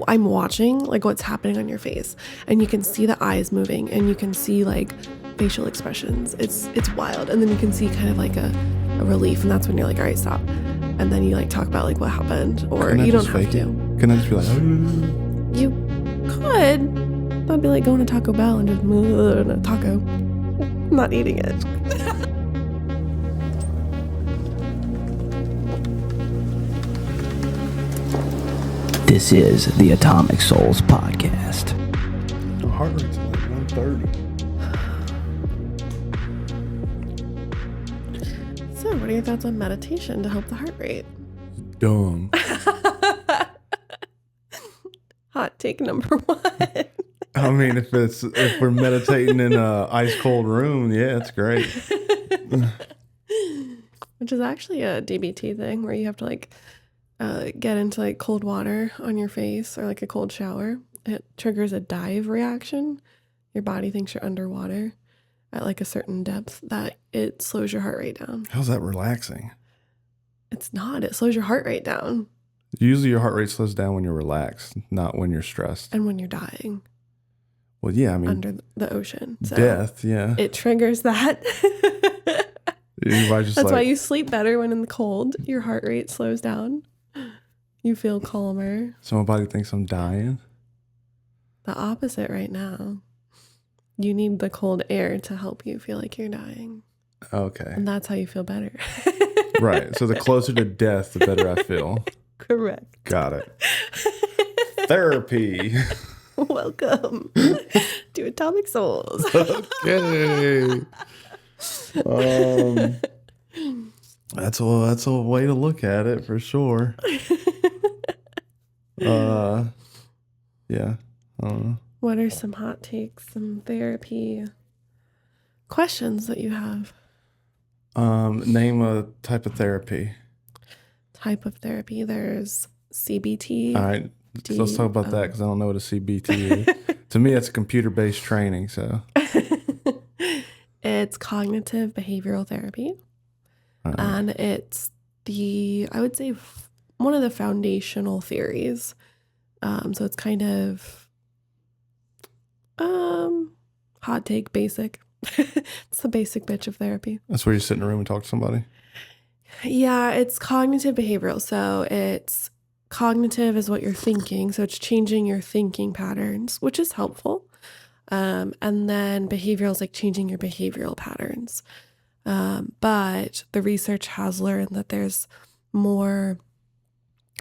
I'm watching like what's happening on your face, and you can see the eyes moving, and you can see like facial expressions. It's wild. And then you can see kind of like a relief, and that's when you're like, all right, stop. And then you like talk about like what happened, or you don't have to. Can I just be like, you could. That'd be like going to Taco Bell and just a taco. I'm not eating it. This is the Atomic Souls podcast. the heart rate's like 130. So, what are your thoughts on meditation to help the heart rate? Dumb. Hot take number one. I mean, if we're meditating in a ice cold room, yeah, it's great. Which is actually a DBT thing where you have to like get into like cold water on your face or like a cold shower. It triggers a dive reaction. Your body thinks you're underwater at like a certain depth, that it slows your heart rate down. How's that relaxing? It's not. It slows your heart rate down. Usually your heart rate slows down when you're relaxed, not when you're stressed. And when you're dying. Well, yeah, I mean, under the ocean. So death, yeah. It triggers that. That's why you sleep better when in the cold. Your heart rate slows down. You feel calmer. Somebody thinks I'm dying. The opposite right now. You need the cold air to help you feel like you're dying. Okay. And that's how you feel better. Right. So the closer to death, the better I feel. Correct. Got it. Therapy. Welcome to Atomic Souls. Okay. That's a way to look at it for sure. Yeah. I don't know. What are some hot takes, some therapy questions that you have? Name a type of therapy. Type of therapy. There's CBT. All right. So let's talk about that because I don't know what a CBT is. To me, it's computer-based training. So it's cognitive behavioral therapy. And it's I would say, one of the foundational theories. So it's kind of hot take, basic. It's the basic bitch of therapy. That's where you sit in a room and talk to somebody? Yeah, it's cognitive behavioral. So it's cognitive is what you're thinking. So it's changing your thinking patterns, which is helpful. And then behavioral is like changing your behavioral patterns. But the research has learned that there's more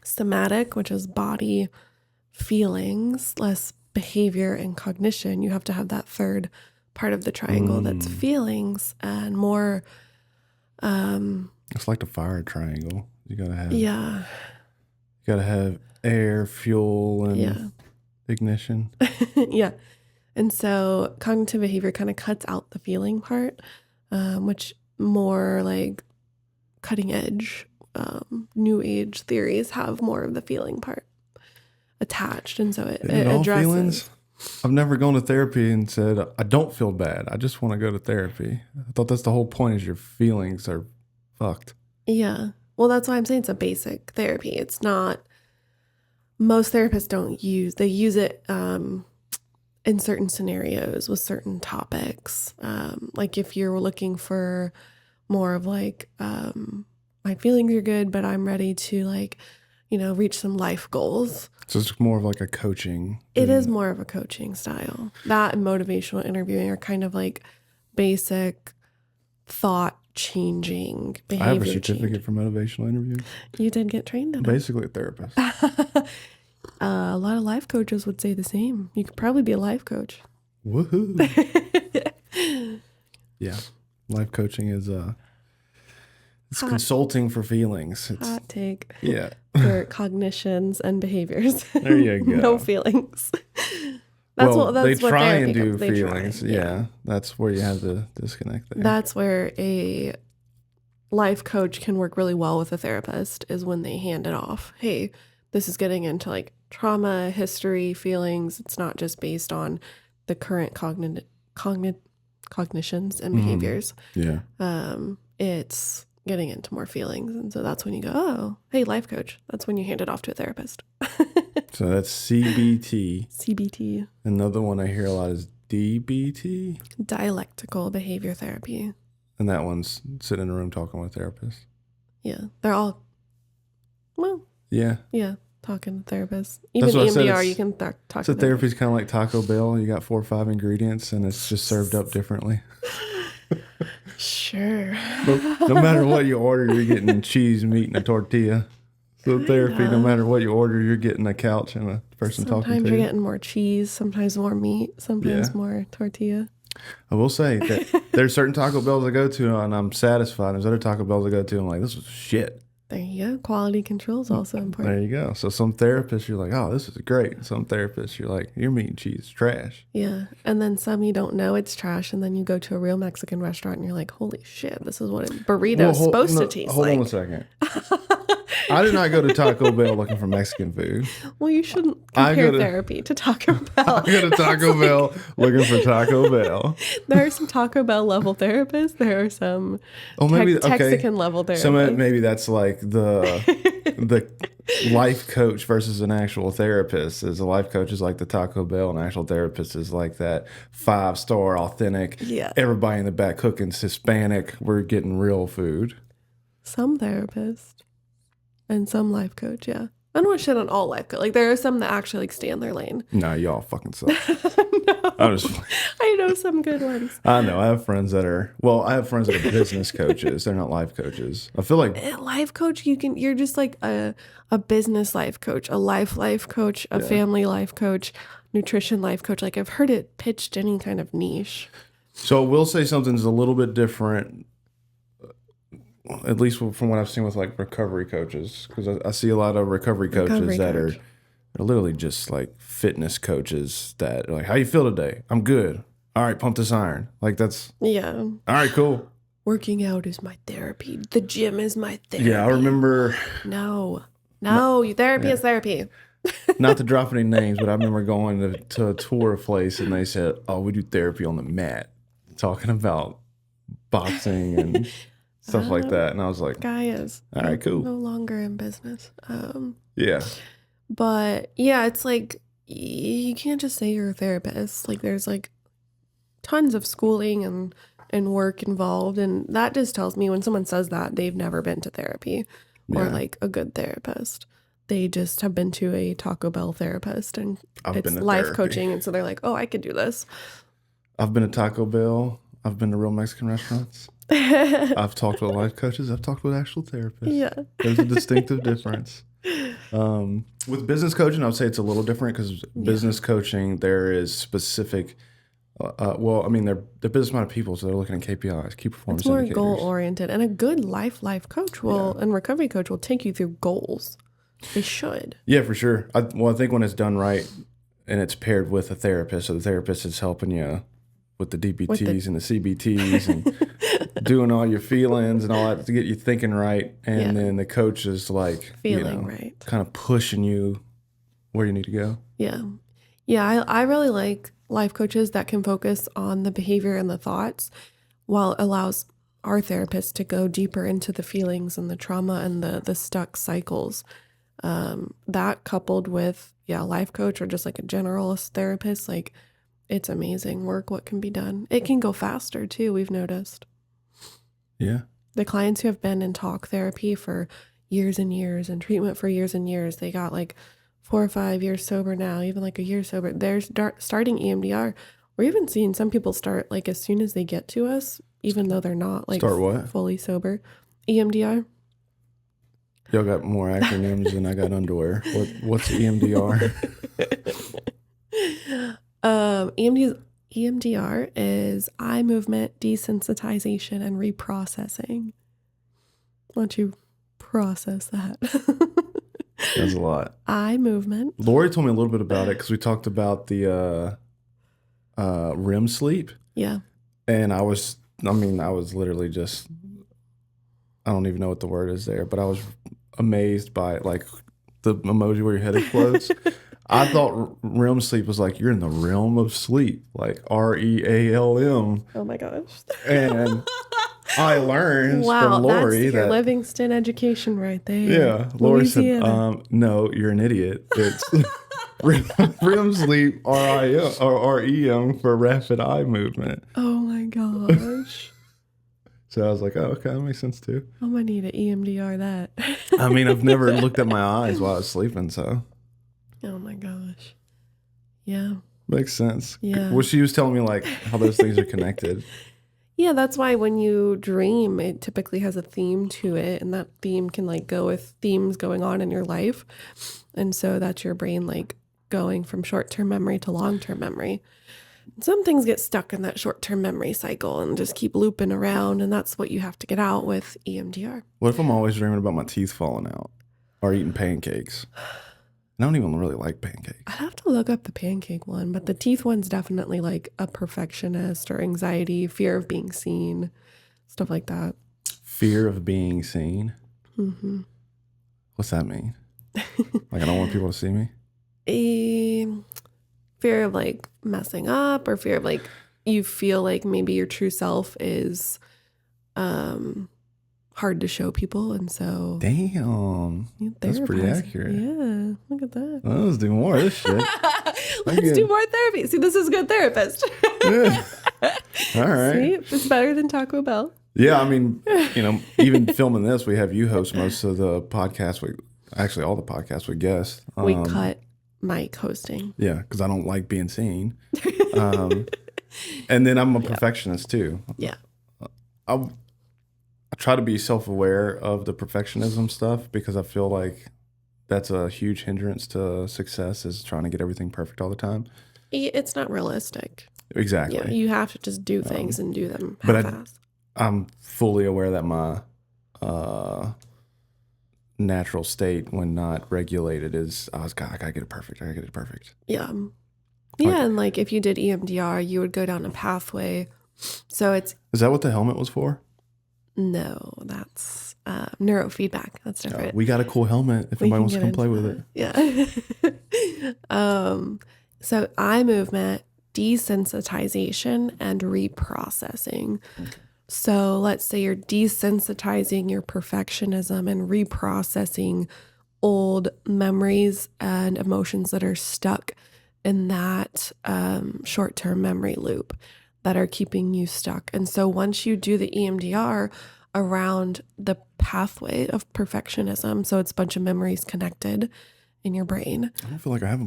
somatic, which is body feelings, less behavior and cognition. You have to have that third part of the triangle that's feelings, and more it's like the fire triangle. You gotta have air, fuel, and ignition. Yeah. And so cognitive behavior kind of cuts out the feeling part, which more like cutting edge new age theories have more of the feeling part attached, and so it addresses feelings. I've never gone to therapy and said I don't feel bad. I just want to go to therapy. I thought that's the whole point, is your feelings are fucked. Yeah. Well, that's why I'm saying it's a basic therapy. It's not, most therapists they use it in certain scenarios with certain topics. Like if you're looking for more of like, my feelings are good, but I'm ready to like, reach some life goals. So it's more of like a coaching. It is more of a coaching style. That and motivational interviewing are kind of like basic thought changing behavior. I have a certificate for motivational interviewing. You did get trained in it. Basically a therapist. A lot of life coaches would say the same. You could probably be a life coach. Woohoo. Yeah. Life coaching is it's consulting for feelings. It's hot take. Yeah. For cognitions and behaviors. There you go. No feelings. That's what they try and do They feelings. try, yeah. That's where you have the disconnect there. That's where a life coach can work really well with a therapist, is when they hand it off. Hey, this is getting into like trauma, history, feelings. It's not just based on the current cognitions and behaviors. Yeah. It's getting into more feelings. And so that's when you go, oh, hey, life coach. That's when you hand it off to a therapist. So that's CBT. CBT. Another one I hear a lot is DBT. Dialectical behavior therapy. And that one's sitting in a room talking with a therapist. Yeah. They're all, well, Yeah. yeah, talking to therapists. Even what I said, EMDR, you can talk So to therapy's kind of like Taco Bell. You got 4 or 5 ingredients, and it's just served up differently. Sure. No matter what you order, you're getting cheese, meat, and a tortilla. So therapy, no matter what you order, you're getting a couch and a person talking to you. Sometimes you're getting more cheese, sometimes more meat, sometimes Yeah. more tortilla. I will say that there's certain Taco Bells I go to, and I'm satisfied. There's other Taco Bells I go to, and I'm like, this is shit. There you go. Quality control is also important. There you go. So some therapists, you're like, oh, this is great. Some therapists, you're like, your meat and cheese is trash. Yeah. And then some you don't know it's trash. And then you go to a real Mexican restaurant and you're like, holy shit, this is what a burrito's supposed to taste hold like. on a second. I did not go to Taco Bell looking for Mexican food. Well, you shouldn't compare therapy to Taco Bell. I go to Taco Bell looking for Taco Bell. There are some Taco Bell level therapists. There are some Texican level therapists. So maybe that's like the life coach versus an actual therapist. Is a life coach is like the Taco Bell, and actual therapist is like that 5-star authentic. Yeah. Everybody in the back cooking's Hispanic. We're getting real food. Some therapist and some life coach, yeah. I don't want to shit on all life coach. Like, there are some that actually like stay in their lane. No, y'all fucking suck. No, I know some good ones. I know. I have friends that are business coaches. They're not life coaches. I feel like Life coach, you're just like a business life coach, a life coach, a family life coach, nutrition life coach. Like, I've heard it pitched any kind of niche. So we'll say something's a little bit different, at least from what I've seen with like recovery coaches, because I see a lot of recovery coaches that are literally just like fitness coaches that are like, how you feel today? I'm good. All right, pump this iron. Like that's, Yeah. all right, cool. Working out is my therapy. The gym is my therapy. Yeah, I remember, No, therapy is therapy. not to drop any names, but I remember going to a tour place and they said, oh, we do therapy on the mat, talking about boxing and stuff like that. And I was like, Guy is all right, cool. no longer in business. Yeah. But yeah, it's like you can't just say you're a therapist. Like, there's like tons of schooling and work involved, and that just tells me when someone says that they've never been to therapy or like a good therapist. They just have been to a Taco Bell therapist, and it's life therapy. coaching, and so they're like, oh, I could do this. I've been to Taco Bell. I've been to real Mexican restaurants. I've talked with life coaches. I've talked with actual therapists. Yeah. There's a distinctive difference. With business coaching, I would say it's a little different because business coaching, there is specific, they're business-minded people, so they're looking at KPIs, key performance It's more indicators. goal-oriented, and a good life coach and recovery coach will take you through goals. They should. Yeah, for sure. I think when it's done right and it's paired with a therapist, so the therapist is helping you with the DBTs and the CBTs and doing all your feelings and all that to get you thinking right. And then the coach is like, feeling right, kind of pushing you where you need to go. Yeah. Yeah. I really like life coaches that can focus on the behavior and the thoughts while it allows our therapist to go deeper into the feelings and the trauma and the stuck cycles. That coupled with, life coach or just like a generalist therapist, like, it's amazing what can be done. It can go faster too, we've noticed. Yeah. The clients who have been in talk therapy for years and years and treatment for years and years, they got like 4 or 5 years sober now, even like a year sober. They're starting EMDR. We're even seeing some people start like as soon as they get to us, even though they're not like fully sober. EMDR. Y'all got more acronyms than I got underwear. What's EMDR? EMDR is eye movement desensitization and reprocessing. Why don't you process that? That's a lot. Eye movement. Lori told me a little bit about it because we talked about the REM sleep. Yeah. And I was literally just, I don't even know what the word is there, but I was amazed by it, like the emoji where your head explodes. I thought REM sleep was like you're in the realm of sleep, like REALM. Oh my gosh. And I learned Wow, from Lori that's your that Livingston education right there. yeah, Lori said, Louisiana. no, you're an idiot. It's REM sleep, RIM or REM for rapid eye movement. Oh my gosh. So I was like, oh, okay, that makes sense too. I'm gonna need an EMDR that. I mean, I've never looked at my eyes while I was sleeping, so Oh my gosh. Yeah. makes sense. Yeah. Well, she was telling me like how those things are connected. Yeah, that's why when you dream, it typically has a theme to it, and that theme can like go with themes going on in your life. And so that's your brain like going from short-term memory to long-term memory. Some things get stuck in that short-term memory cycle and just keep looping around, and that's what you have to get out with EMDR. What if I'm always dreaming about my teeth falling out or eating pancakes? I don't even really like pancakes. I'd have to look up the pancake one, but the teeth one's definitely like a perfectionist or anxiety, fear of being seen, stuff like that. Fear of being seen? Mm-hmm. What's that mean? Like I don't want people to see me? Fear of like messing up, or fear of like you feel like maybe your true self is hard to show people, and so Damn, that's pretty accurate. Yeah, look at that. Well, let's do more of this shit. Let's do more therapy. See, this is a good therapist. Yeah. All right. See, it's better than Taco Bell. Yeah, I mean, even filming this, we have you host most of the podcasts. Actually, all the podcasts with guests. We cut Mike hosting. Yeah, because I don't like being seen. And then I'm a perfectionist too. Yeah. I try to be self-aware of the perfectionism stuff because I feel like that's a huge hindrance to success, is trying to get everything perfect all the time. It's not realistic. Exactly. Yeah, you have to just do things and do them but half-assed. I'm fully aware that my natural state, when not regulated, is I gotta get it perfect. I gotta get it perfect. Yeah. Yeah, and like if you did EMDR, you would go down a pathway. So is that what the helmet was for? No, that's neurofeedback. That's different. We got a cool helmet if anybody wants to come play with it. Yeah. So eye movement, desensitization, and reprocessing. Okay. So let's say you're desensitizing your perfectionism and reprocessing old memories and emotions that are stuck in that short-term memory loop that are keeping you stuck. And so once you do the EMDR around the pathway of perfectionism, so it's a bunch of memories connected in your brain. I don't feel like I don't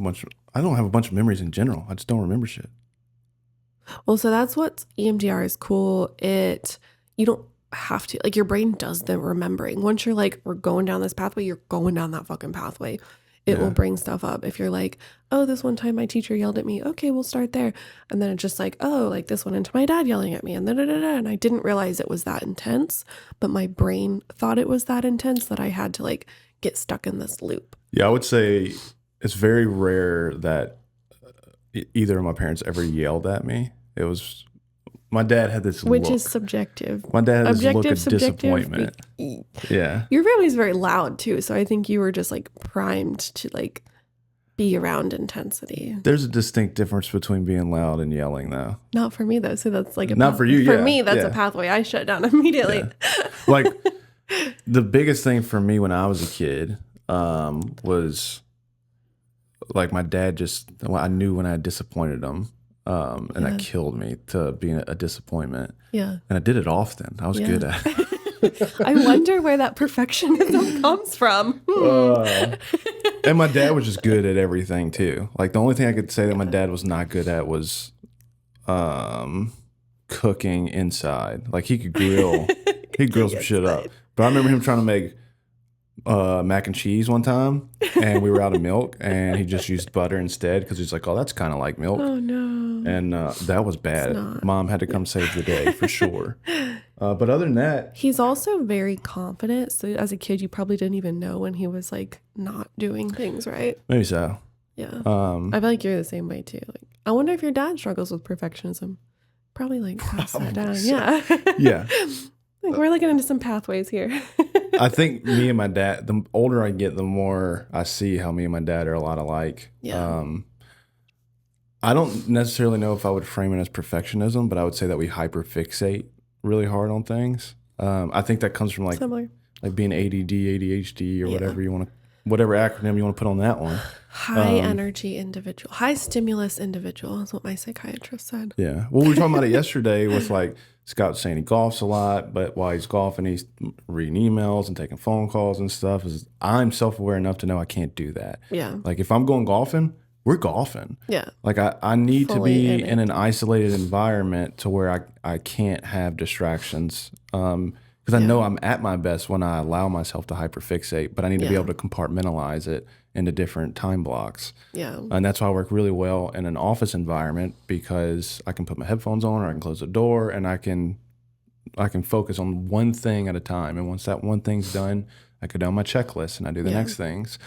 have a bunch of memories in general. I just don't remember shit. Well, so that's what EMDR is cool. You don't have to, like, your brain does the remembering. Once you're like, we're going down this pathway, you're going down that fucking pathway. It will bring stuff up. If you're like, oh, this one time my teacher yelled at me. Okay, we'll start there. And then it's just like, oh, like this one into my dad yelling at me. And and I didn't realize it was that intense, but my brain thought it was that intense that I had to like get stuck in this loop. Yeah, I would say it's very rare that either of my parents ever yelled at me. It was, my dad had this Which look. is subjective. My dad had this look of subjective. disappointment. Yeah. Your family's very loud too, so I think you were just like primed to like be around intensity. There's a distinct difference between being loud and yelling, though. Not for me though. So that's like not for you. For me, that's a pathway I shut down immediately. Yeah. Like the biggest thing for me when I was a kid was like my dad I knew when I disappointed him. And that killed me to being a disappointment. Yeah. And I did it often. I was good at it. I wonder where that perfectionism comes from. And my dad was just good at everything too. Like the only thing I could say that my dad was not good at was cooking inside. Like he could grill. He'd grill some shit up. But I remember him trying to make mac and cheese one time, and we were out of milk, and he just used butter instead because he's like, oh, that's kind of like milk. Oh no. And that was bad. Mom had to come save the day for sure. But other than that, he's also very confident. So as a kid, you probably didn't even know when he was like not doing things right. Maybe so. Yeah. I feel like you're the same way too. Like, I wonder if your dad struggles with perfectionism. Probably like pass that down. So. Yeah. Yeah. Like we're looking into some pathways here. I think me and my dad, the older I get, the more I see how me and my dad are a lot alike. Yeah. I don't necessarily know if I would frame it as perfectionism, but I would say that we hyperfixate really hard on things. I think that comes from like Similar. like being ADD, ADHD, or whatever acronym you want to put on that one. High energy individual, high stimulus individual is what my psychiatrist said. Yeah. Well, we were talking about it yesterday with like Scott saying he golfs a lot, but while he's golfing, he's reading emails and taking phone calls and stuff. I'm self-aware enough to know I can't do that. Yeah. Like if I'm going golfing, we're golfing. Yeah. Like I need to Fully be in in it. an isolated environment to where I can't have distractions. Because I know I'm at my best when I allow myself to hyperfixate, but I need to be able to compartmentalize it into different time blocks. Yeah. And that's why I work really well in an office environment, because I can put my headphones on, or I can close the door, and I can focus on one thing at a time. And once that one thing's done, I go down my checklist and I do the next things.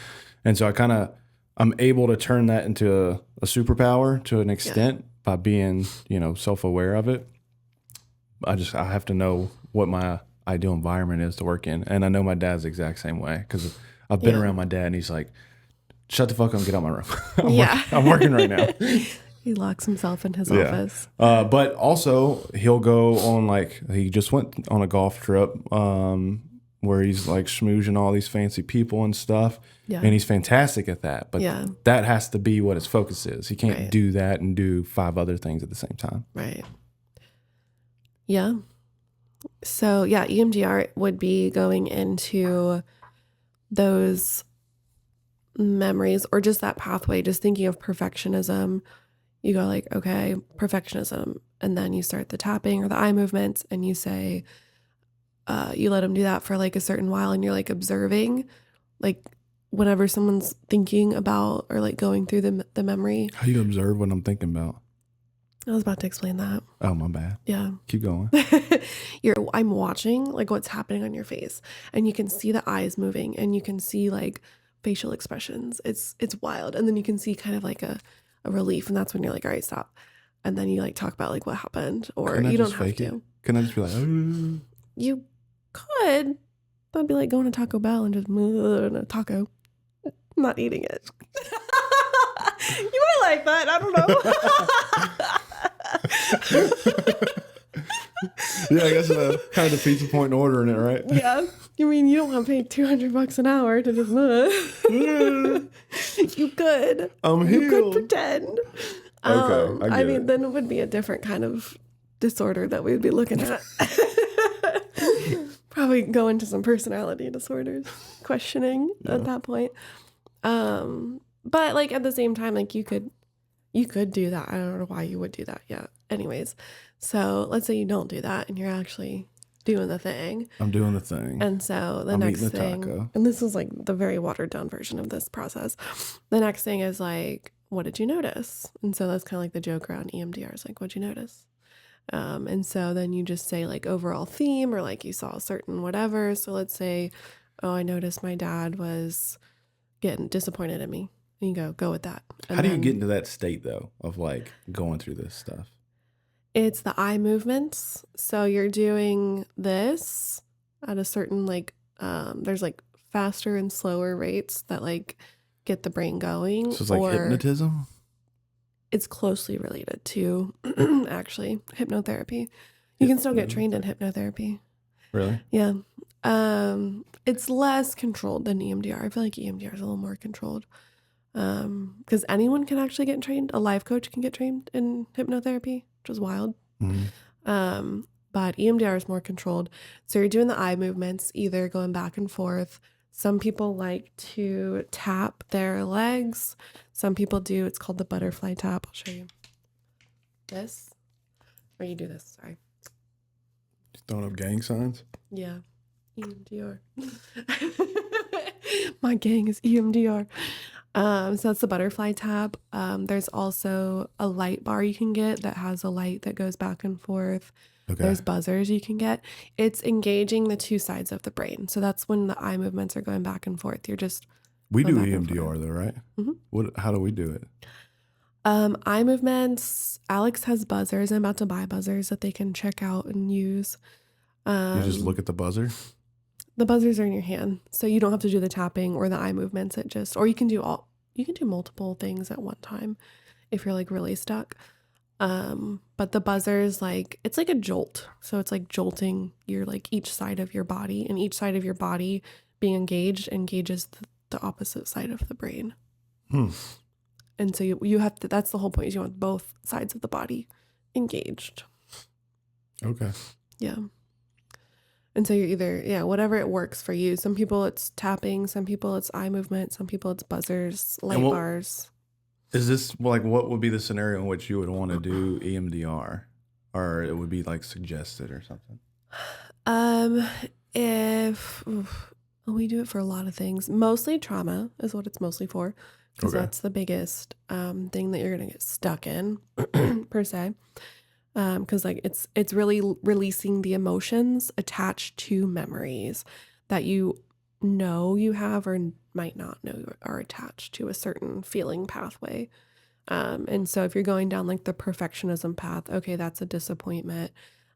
And so I'm able to turn that into a superpower to an extent by being, self-aware of it. I have to know what my ideal environment is to work in. And I know my dad's the exact same way, because I've been around my dad and he's like, shut the fuck up and get out my room. I'm working right now. He locks himself in his office. But also he'll go on, he just went on a golf trip where he's like schmoozing all these fancy people and stuff. Yeah. And he's fantastic at that. But that has to be what his focus is. He can't do that and do 5 other things at the same time. Right. Yeah. So EMDR would be going into those memories, or just that pathway, just thinking of perfectionism. You go like, okay, perfectionism. And then you start the tapping or the eye movements, and you say, you let them do that for like a certain while, and you're like observing, like whenever someone's thinking about or like going through the memory. How do you observe what I'm thinking about? I was about to explain that. Oh, my bad. Yeah. Keep going. I'm watching like what's happening on your face, and you can see the eyes moving, and you can see like facial expressions. It's wild. And then you can see kind of like a relief, and that's when you're like, all right, stop. And then you like talk about like what happened, or you don't have to. Can I just be like, oh. You could. That'd be like going to Taco Bell and just a taco, not eating it. You might like that. I don't know. Yeah, I guess kind of defeats the point in ordering it, right? Yeah. You mean you don't want to pay $200 an hour to just You could. I'm You healed. could pretend. Okay, I mean, then it would be a different kind of disorder that we'd be looking at. Probably go into some personality disorders, questioning at that point. But like at the same time, like you could do that. I don't know why you would do that. Yeah. Anyways, so let's say you don't do that and you're actually doing the thing. I'm doing the thing. And so the next thing, and this is like the very watered down version of this process. The next thing is like, what did you notice? And so that's kind of like the joke around EMDR is like, what'd you notice? And so then you just say like overall theme, or like you saw a certain whatever. So let's say, oh, I noticed my dad was getting disappointed in me. And you go with that. And how do you get into that state though of like going through this stuff? It's the eye movements. So you're doing this at a certain like, there's like faster and slower rates that like get the brain going. So it's like hypnotism? It's closely related to actually hypnotherapy. You can still get trained in hypnotherapy. Really? Yeah. It's less controlled than EMDR. I feel like EMDR is a little more controlled. Because anyone can actually get trained. A life coach can get trained in hypnotherapy, which is wild. Mm-hmm. But EMDR is more controlled. So you're doing the eye movements, either going back and forth. Some people like to tap their legs. Some people do. It's called the butterfly tap. I'll show you. This. Or you do this. Sorry. Just throwing up gang signs? Yeah. EMDR. My gang is EMDR. So that's the butterfly tap. There's also a light bar you can get that has a light that goes back and forth. Okay. There's buzzers you can get. It's engaging the two sides of the brain. So that's when the eye movements are going back and forth. You're just we do EMDR though, right? Mm-hmm. How do we do it? Eye movements. Alex has buzzers. I'm about to buy buzzers that they can check out and use. You just look at the buzzer? The buzzers are in your hand, so you don't have to do the tapping or the eye movements. Or you can do multiple things at one time if you're like really stuck. But the buzzers, like, it's like a jolt. So it's like jolting your, like, each side of your body, and each side of your body being engaged engages the opposite side of the brain. And so you have to, that's the whole point, is you want both sides of the body engaged. Okay. Yeah. And so you're either, whatever it works for you. Some people it's tapping, some people it's eye movement, some people it's buzzers, light bars. Is this like, what would be the scenario in which you would want to do EMDR, or it would be like suggested or something? We do it for a lot of things. Mostly trauma is what it's mostly for, because that's the biggest thing that you're gonna get stuck in per se. Because like it's really releasing the emotions attached to memories that you know you have or might not know are attached to a certain feeling pathway. And so if you're going down like the perfectionism path, okay, that's a disappointment.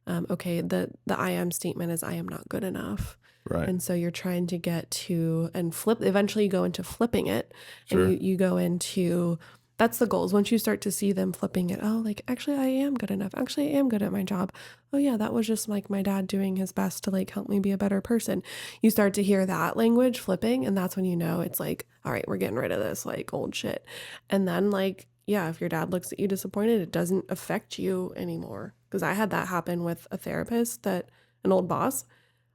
Okay, the I am statement is I am not good enough. Right. And so you're trying to get to and eventually you go into flipping it. Sure. And you go into, that's the goals. Once you start to see them flipping it, oh, like, actually, I am good enough. Actually, I am good at my job. Oh, yeah, that was just like my dad doing his best to like help me be a better person. You start to hear that language flipping. And that's when you know it's like, all right, we're getting rid of this like old shit. And then like, yeah, if your dad looks at you disappointed, it doesn't affect you anymore. Because I had that happen with a therapist, that an old boss.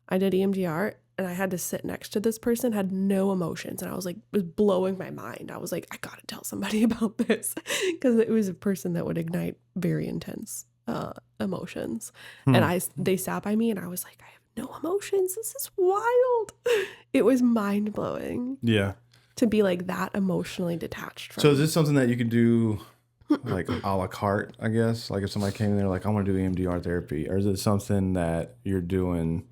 I did EMDR. And I had to sit next to this person, had no emotions. And I was like, it was blowing my mind. I was like, I got to tell somebody about this, because it was a person that would ignite very intense emotions. And they sat by me and I was like, I have no emotions. This is wild. It was mind blowing. Yeah. To be like that emotionally detached from. So is this something that you could do like a la carte, I guess? Like if somebody came in there like, I want to do EMDR therapy, or is it something that you're doing,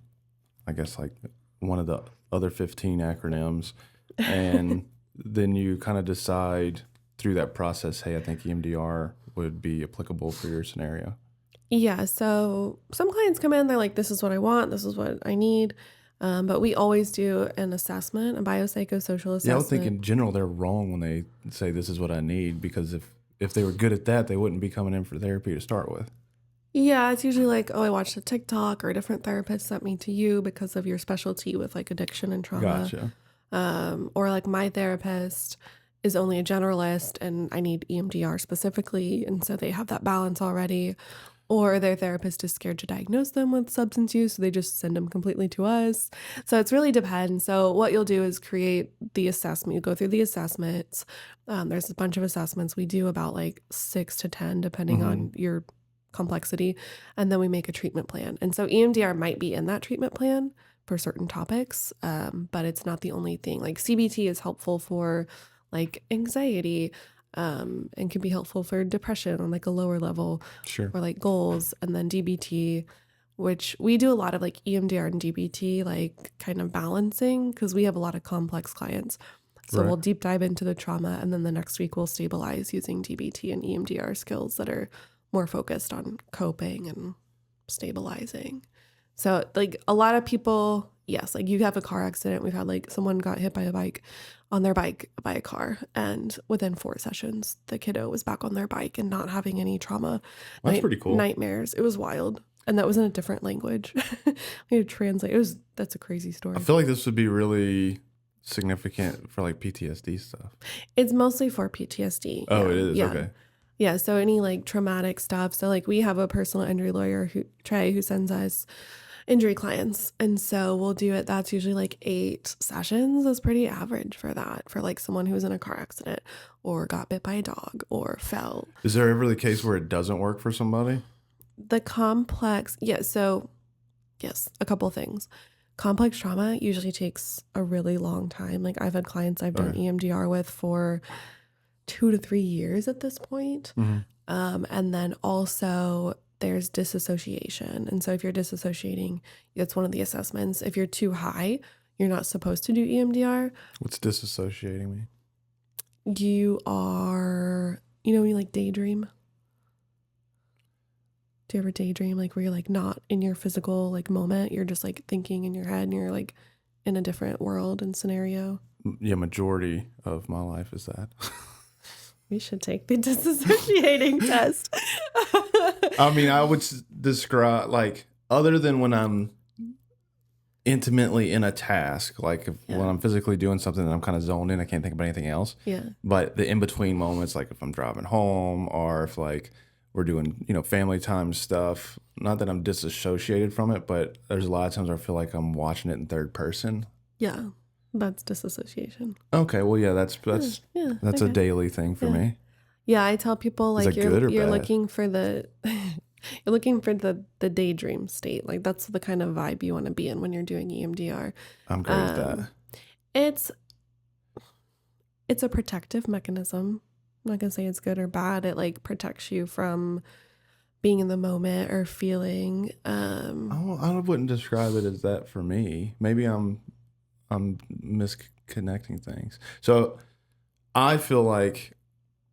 I guess, like one of the other 15 acronyms, and then you kind of decide through that process, hey, I think EMDR would be applicable for your scenario? Yeah, so some clients come in, they're like, this is what I want, this is what I need, but we always do an assessment, a biopsychosocial assessment. Yeah, I would think in general they're wrong when they say this is what I need, because if they were good at that, they wouldn't be coming in for therapy to start with. Yeah, it's usually like, oh, I watched a TikTok, or a different therapist sent me to you because of your specialty with like addiction and trauma. Gotcha. Or like my therapist is only a generalist and I need EMDR specifically. And so they have that balance already. Or their therapist is scared to diagnose them with substance use, so they just send them completely to us. So it's really depends. So what you'll do is create the assessment. You go through the assessments. There's a bunch of assessments. We do about like 6 to 10, depending on your complexity, and then we make a treatment plan. And so EMDR might be in that treatment plan for certain topics, but it's not the only thing. Like CBT is helpful for like anxiety, and can be helpful for depression on like a lower level, Sure. or like goals. And then DBT, which we do a lot of like EMDR and DBT, like kind of balancing, because we have a lot of complex clients. So we'll deep dive into the trauma, and then the next week we'll stabilize using DBT and EMDR skills that are more focused on coping and stabilizing. So like a lot of people, yes, like you have a car accident. We've had like someone got hit by a car, and within 4 sessions, the kiddo was back on their bike and not having any trauma. That's pretty cool. Nightmares. It was wild. And that was in a different language. We had to translate. That's a crazy story. I feel like this would be really significant for like PTSD stuff. It's mostly for PTSD. Oh, it is? Yeah. Okay. Yeah, so any like traumatic stuff. So like we have a personal injury lawyer, Trey, who sends us injury clients. And so we'll do it. That's usually like 8 sessions. That's pretty average for that, for like someone who was in a car accident or got bit by a dog or fell. Is there ever the case where it doesn't work for somebody? The complex, so yes, a couple things. Complex trauma usually takes a really long time. Like I've had clients I've done EMDR with for 2 to 3 years at this point. And then also there's disassociation. And so if you're disassociating, that's one of the assessments. If you're too high, you're not supposed to do EMDR. What's disassociating me? You are, when you like daydream. Do you ever daydream, like where you're like not in your physical like moment? You're just like thinking in your head and you're like in a different world and scenario. Yeah, majority of my life is that. We should take the disassociating test. I mean, I would describe, like, other than when I'm intimately in a task, like when I'm physically doing something that I'm kind of zoned in, I can't think about anything else. Yeah. But the in-between moments, like if I'm driving home or if like we're doing, family time stuff, not that I'm disassociated from it, but there's a lot of times where I feel like I'm watching it in third person. Yeah. That's disassociation. Okay. Well, yeah, that's a daily thing for me. Yeah. I tell people like you're bad? looking for the you're looking for the daydream state. Like that's the kind of vibe you want to be in when you're doing EMDR. I'm great with that. It's a protective mechanism. I'm not gonna say it's good or bad. It like protects you from being in the moment or feeling. I wouldn't describe it as that for me. Maybe I'm misconnecting things. So I feel like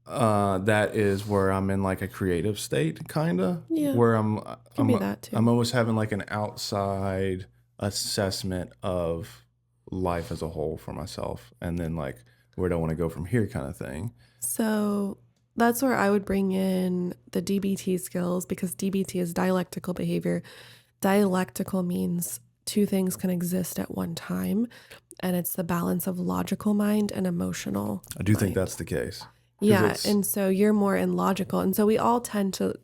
that is where I'm in like a creative state, kind of. Yeah. Where I'm be that too. I'm almost having like an outside assessment of life as a whole for myself, and then like where do I want to go from here, kind of thing. So that's where I would bring in the DBT skills, because DBT is dialectical behavior. Dialectical means two things can exist at one time, and it's the balance of logical mind and emotional. I do think that's the case. Yeah, and so you're more in logical, and so we all tend to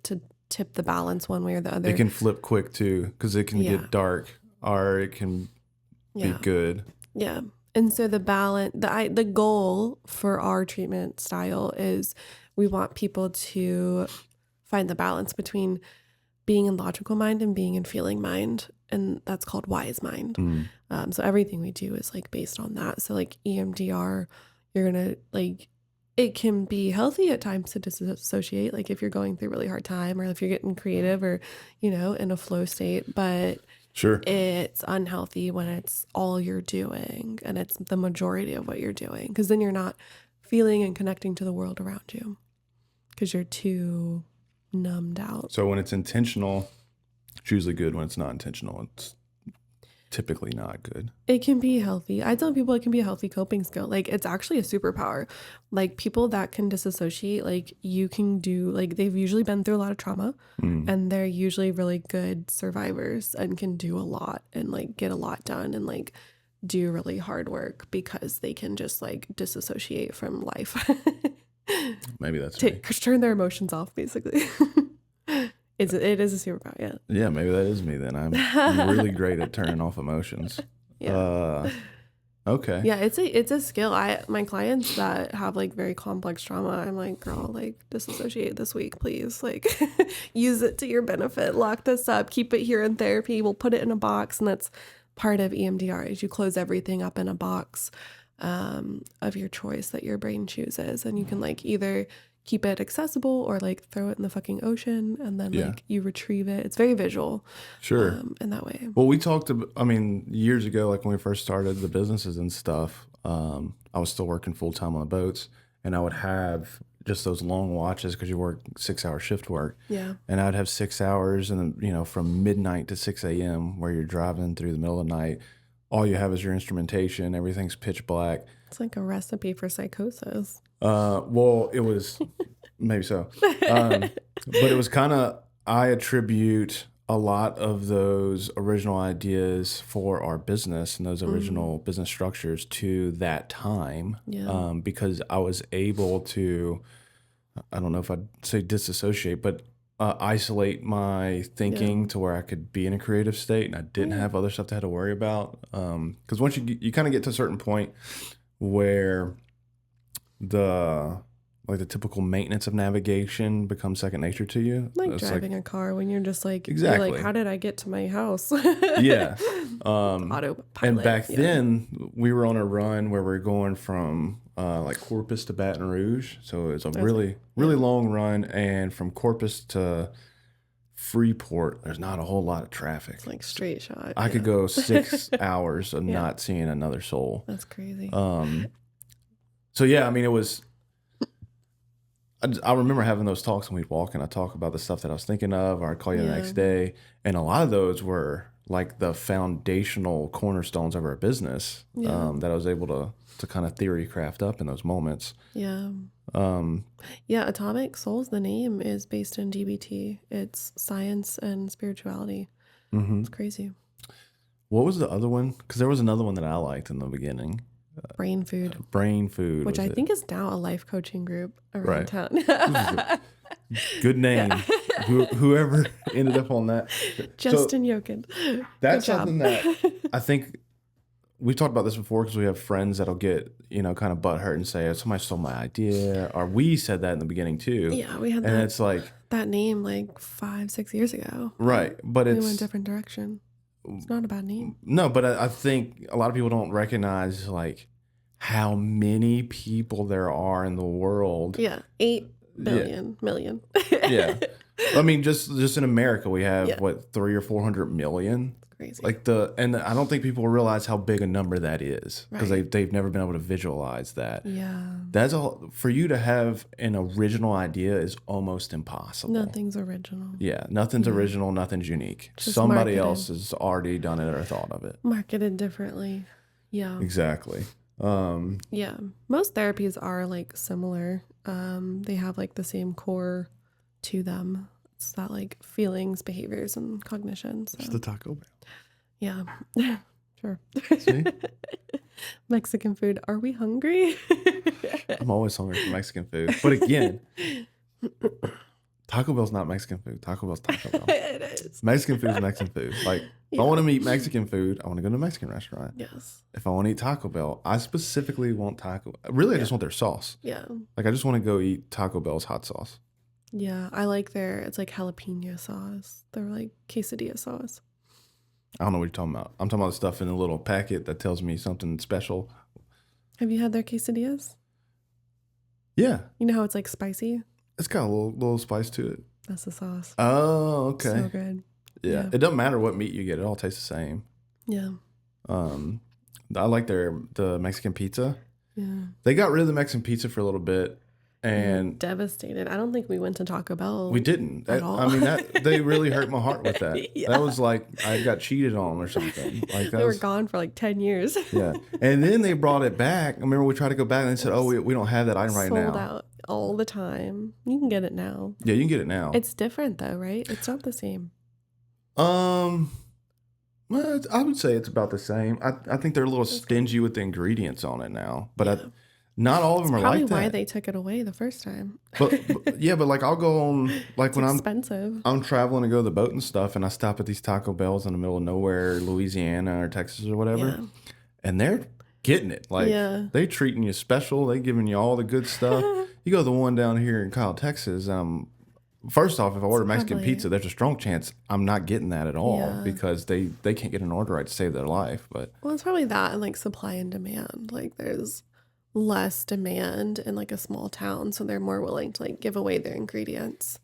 tip the balance one way or the other. It can flip quick too, because it can get dark, or it can be good. Yeah, and so the balance, the goal for our treatment style is we want people to find the balance between being in logical mind and being in feeling mind, and that's called wise mind. So everything we do is like based on that. So like EMDR, you're gonna like. It can be healthy at times to disassociate, like if you're going through a really hard time or if you're getting creative or, in a flow state. But sure, it's unhealthy when it's all you're doing and it's the majority of what you're doing, because then you're not feeling and connecting to the world around you because you're too numbed out. So when it's intentional, it's usually good. When it's not intentional, it's typically not good. It can be healthy. I tell people it can be a healthy coping skill. Like it's actually a superpower. Like people that can disassociate, like you can do, like they've usually been through a lot of trauma and they're usually really good survivors and can do a lot and like get a lot done and like do really hard work because they can just like disassociate from life. Maybe that's turn their emotions off basically. It is a superpower, yeah. Yeah, maybe that is me then. I'm really great at turning off emotions. Yeah. Okay. Yeah, it's a skill. My clients that have like very complex trauma, I'm like, girl, like disassociate this week, please. Like use it to your benefit. Lock this up. Keep it here in therapy. We'll put it in a box, and that's part of EMDR is you close everything up in a box of your choice that your brain chooses, and you can like either keep it accessible or like throw it in the fucking ocean and then like you retrieve it. It's very visual. Sure. In that way. Well, we talked about, years ago, like when we first started the businesses and stuff, I was still working full time on the boats, and I would have just those long watches because you work 6-hour shift work. Yeah. And I'd have 6 hours and from midnight to 6 a.m. where you're driving through the middle of the night. All you have is your instrumentation. Everything's pitch black. It's like a recipe for psychosis. Well, it was maybe so. But it was kind of, I attribute a lot of those original ideas for our business and those original business structures to that time. Yeah. Because I was able to, I don't know if I'd say disassociate, but isolate my thinking to where I could be in a creative state and I didn't have other stuff to have to worry about. Because once you kind of get to a certain point where the typical maintenance of navigation becomes second nature to you. Like it's driving a car when you're just like, exactly. You're like, how did I get to my house? Yeah. Autopilot. And back then we were on a run where we're going from like Corpus to Baton Rouge. So it's a really long run. And from Corpus to Freeport, there's not a whole lot of traffic. It's like straight shot. I could go 6 hours of not seeing another soul. That's crazy. So yeah, it was, I remember having those talks when we'd walk and I'd talk about the stuff that I was thinking of, or I'd call you the next day. And a lot of those were like the foundational cornerstones of our business that I was able to kind of theory craft up in those moments. Yeah. Yeah, Atomic Souls, the name is based in DBT. It's science and spirituality. It's crazy. What was the other one? Because there was another one that I liked in the beginning. Brain food. Brain food. Which I think is now a life coaching group around Right. town. Good name. Whoever ended up on that. Justin Yokin. That's Good job. something that I think we've talked about this before because we have friends that'll get, kind of butthurt and say, oh, somebody stole my idea. Or we said that in the beginning too. Yeah, we had and it's like that name like 5-6 years ago. Right. But We it's went a different direction. It's not a bad name. no, but I think a lot of people don't recognize like how many people there are in the world. Yeah, 8 billion million. Yeah. I mean, just in America, we have what 300 or 400 million. Crazy. And I don't think people realize how big a number that is because they've never been able to visualize that. Yeah. That's all for you to have an original idea is almost impossible. Nothing's original. Yeah, nothing's original, nothing's unique. Just Somebody marketed. else has already done it or thought of it. Marketed differently. Yeah. Exactly. Yeah. Most therapies are like similar. They have like the same core to them. It's that like feelings, behaviors, and cognition. So. Just the Taco Bell. Yeah. Sure. See? Mexican food. Are we hungry? I'm always hungry for Mexican food. But again, Taco Bell's not Mexican food. Taco Bell's Taco Bell. It is. Mexican food is Mexican food. Like, if I want to eat Mexican food, I want to go to a Mexican restaurant. Yes. If I want to eat Taco Bell, I specifically want Really, I just want their sauce. Yeah. Like, I just want to go eat Taco Bell's hot sauce. Yeah. I like it's like jalapeno sauce. They're like quesadilla sauce. I don't know what you're talking about. I'm talking about the stuff in a little packet that tells me something special. Have you had their quesadillas? Yeah. You know how it's like spicy? It's got a little spice to it. That's the sauce. Oh, okay. So good. Yeah. It doesn't matter what meat you get. It all tastes the same. Yeah. I like the Mexican pizza. Yeah. They got rid of the Mexican pizza for a little bit. And devastated. I don't think we went to Taco Bell. we didn't. At all. I mean, they really hurt my heart with that. Yeah. That was like I got cheated on or something. Like They were gone for like 10 years. Yeah. And then they brought it back. I remember we tried to go back and they said, "Oh, we don't have that item right now." Sold out all the time. You can get it now. Yeah, you can get it now. It's different though, right? It's not the same. Well, I would say it's about the same. I think they're a little stingy with the ingredients on it now, but not all of them are Probably like that. why they took it away the first time. But like I'll go on like It's when expensive. I'm traveling to go to the boat and stuff, and I stop at these Taco Bells in the middle of nowhere, Louisiana or Texas or whatever, Yeah. and they're getting it. Like they treating you special. They giving you all the good stuff. You go to the one down here in Kyle, Texas. First off, if I order Mexican pizza, there's a strong chance I'm not getting that at all because they can't get an order right to save their life. But Well, it's probably that and like supply and demand. Like there's less demand in like a small town, so they're more willing to like give away their ingredients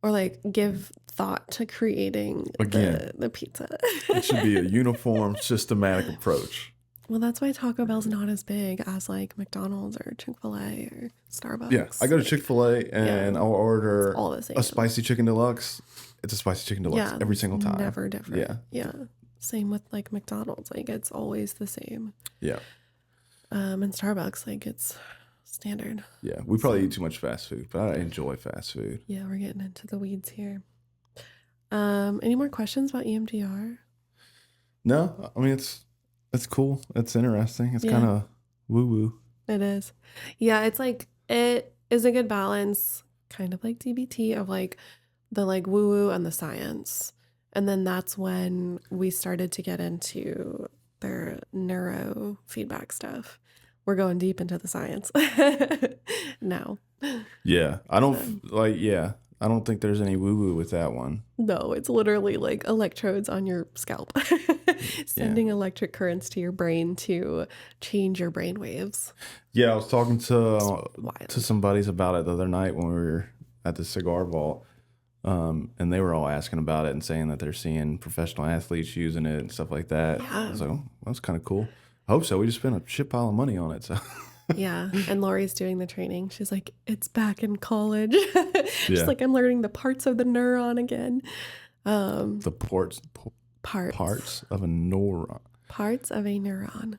or like give thought to creating the pizza. it should be a uniform, systematic approach. Well, that's why Taco Bell's not as big as like McDonald's or Chick-fil-A or Starbucks. Yeah, I go to Chick-fil-A and I'll order all the same. a spicy chicken deluxe. It's a spicy chicken deluxe every single time. Never different. Yeah. Same with like McDonald's. Like it's always the same. Yeah. And Starbucks, like it's standard. Yeah, we probably eat too much fast food, but I enjoy fast food. Yeah, we're getting into the weeds here. Any more questions about EMDR? No, I mean it's cool. It's interesting. It's kind of woo woo. It is. Yeah, it's like it is a good balance, kind of like DBT, of like the like woo woo and the science. And then that's when we started to get into their neurofeedback stuff. We're going deep into the science now. Yeah, I don't think there's any woo woo with that one. No, it's literally like electrodes on your scalp, sending electric currents to your brain to change your brain waves. Yeah, I was talking to some buddies about it the other night when we were at the cigar vault, and they were all asking about it and saying that they're seeing professional athletes using it and stuff like that. Yeah. I was like, oh, that's kind of cool. I hope so. We just spent a shit pile of money on it, so. Yeah, and Lori's doing the training. She's like, it's back in college. She's like, I'm learning the parts of the neuron again. The parts of a neuron. Parts of a neuron.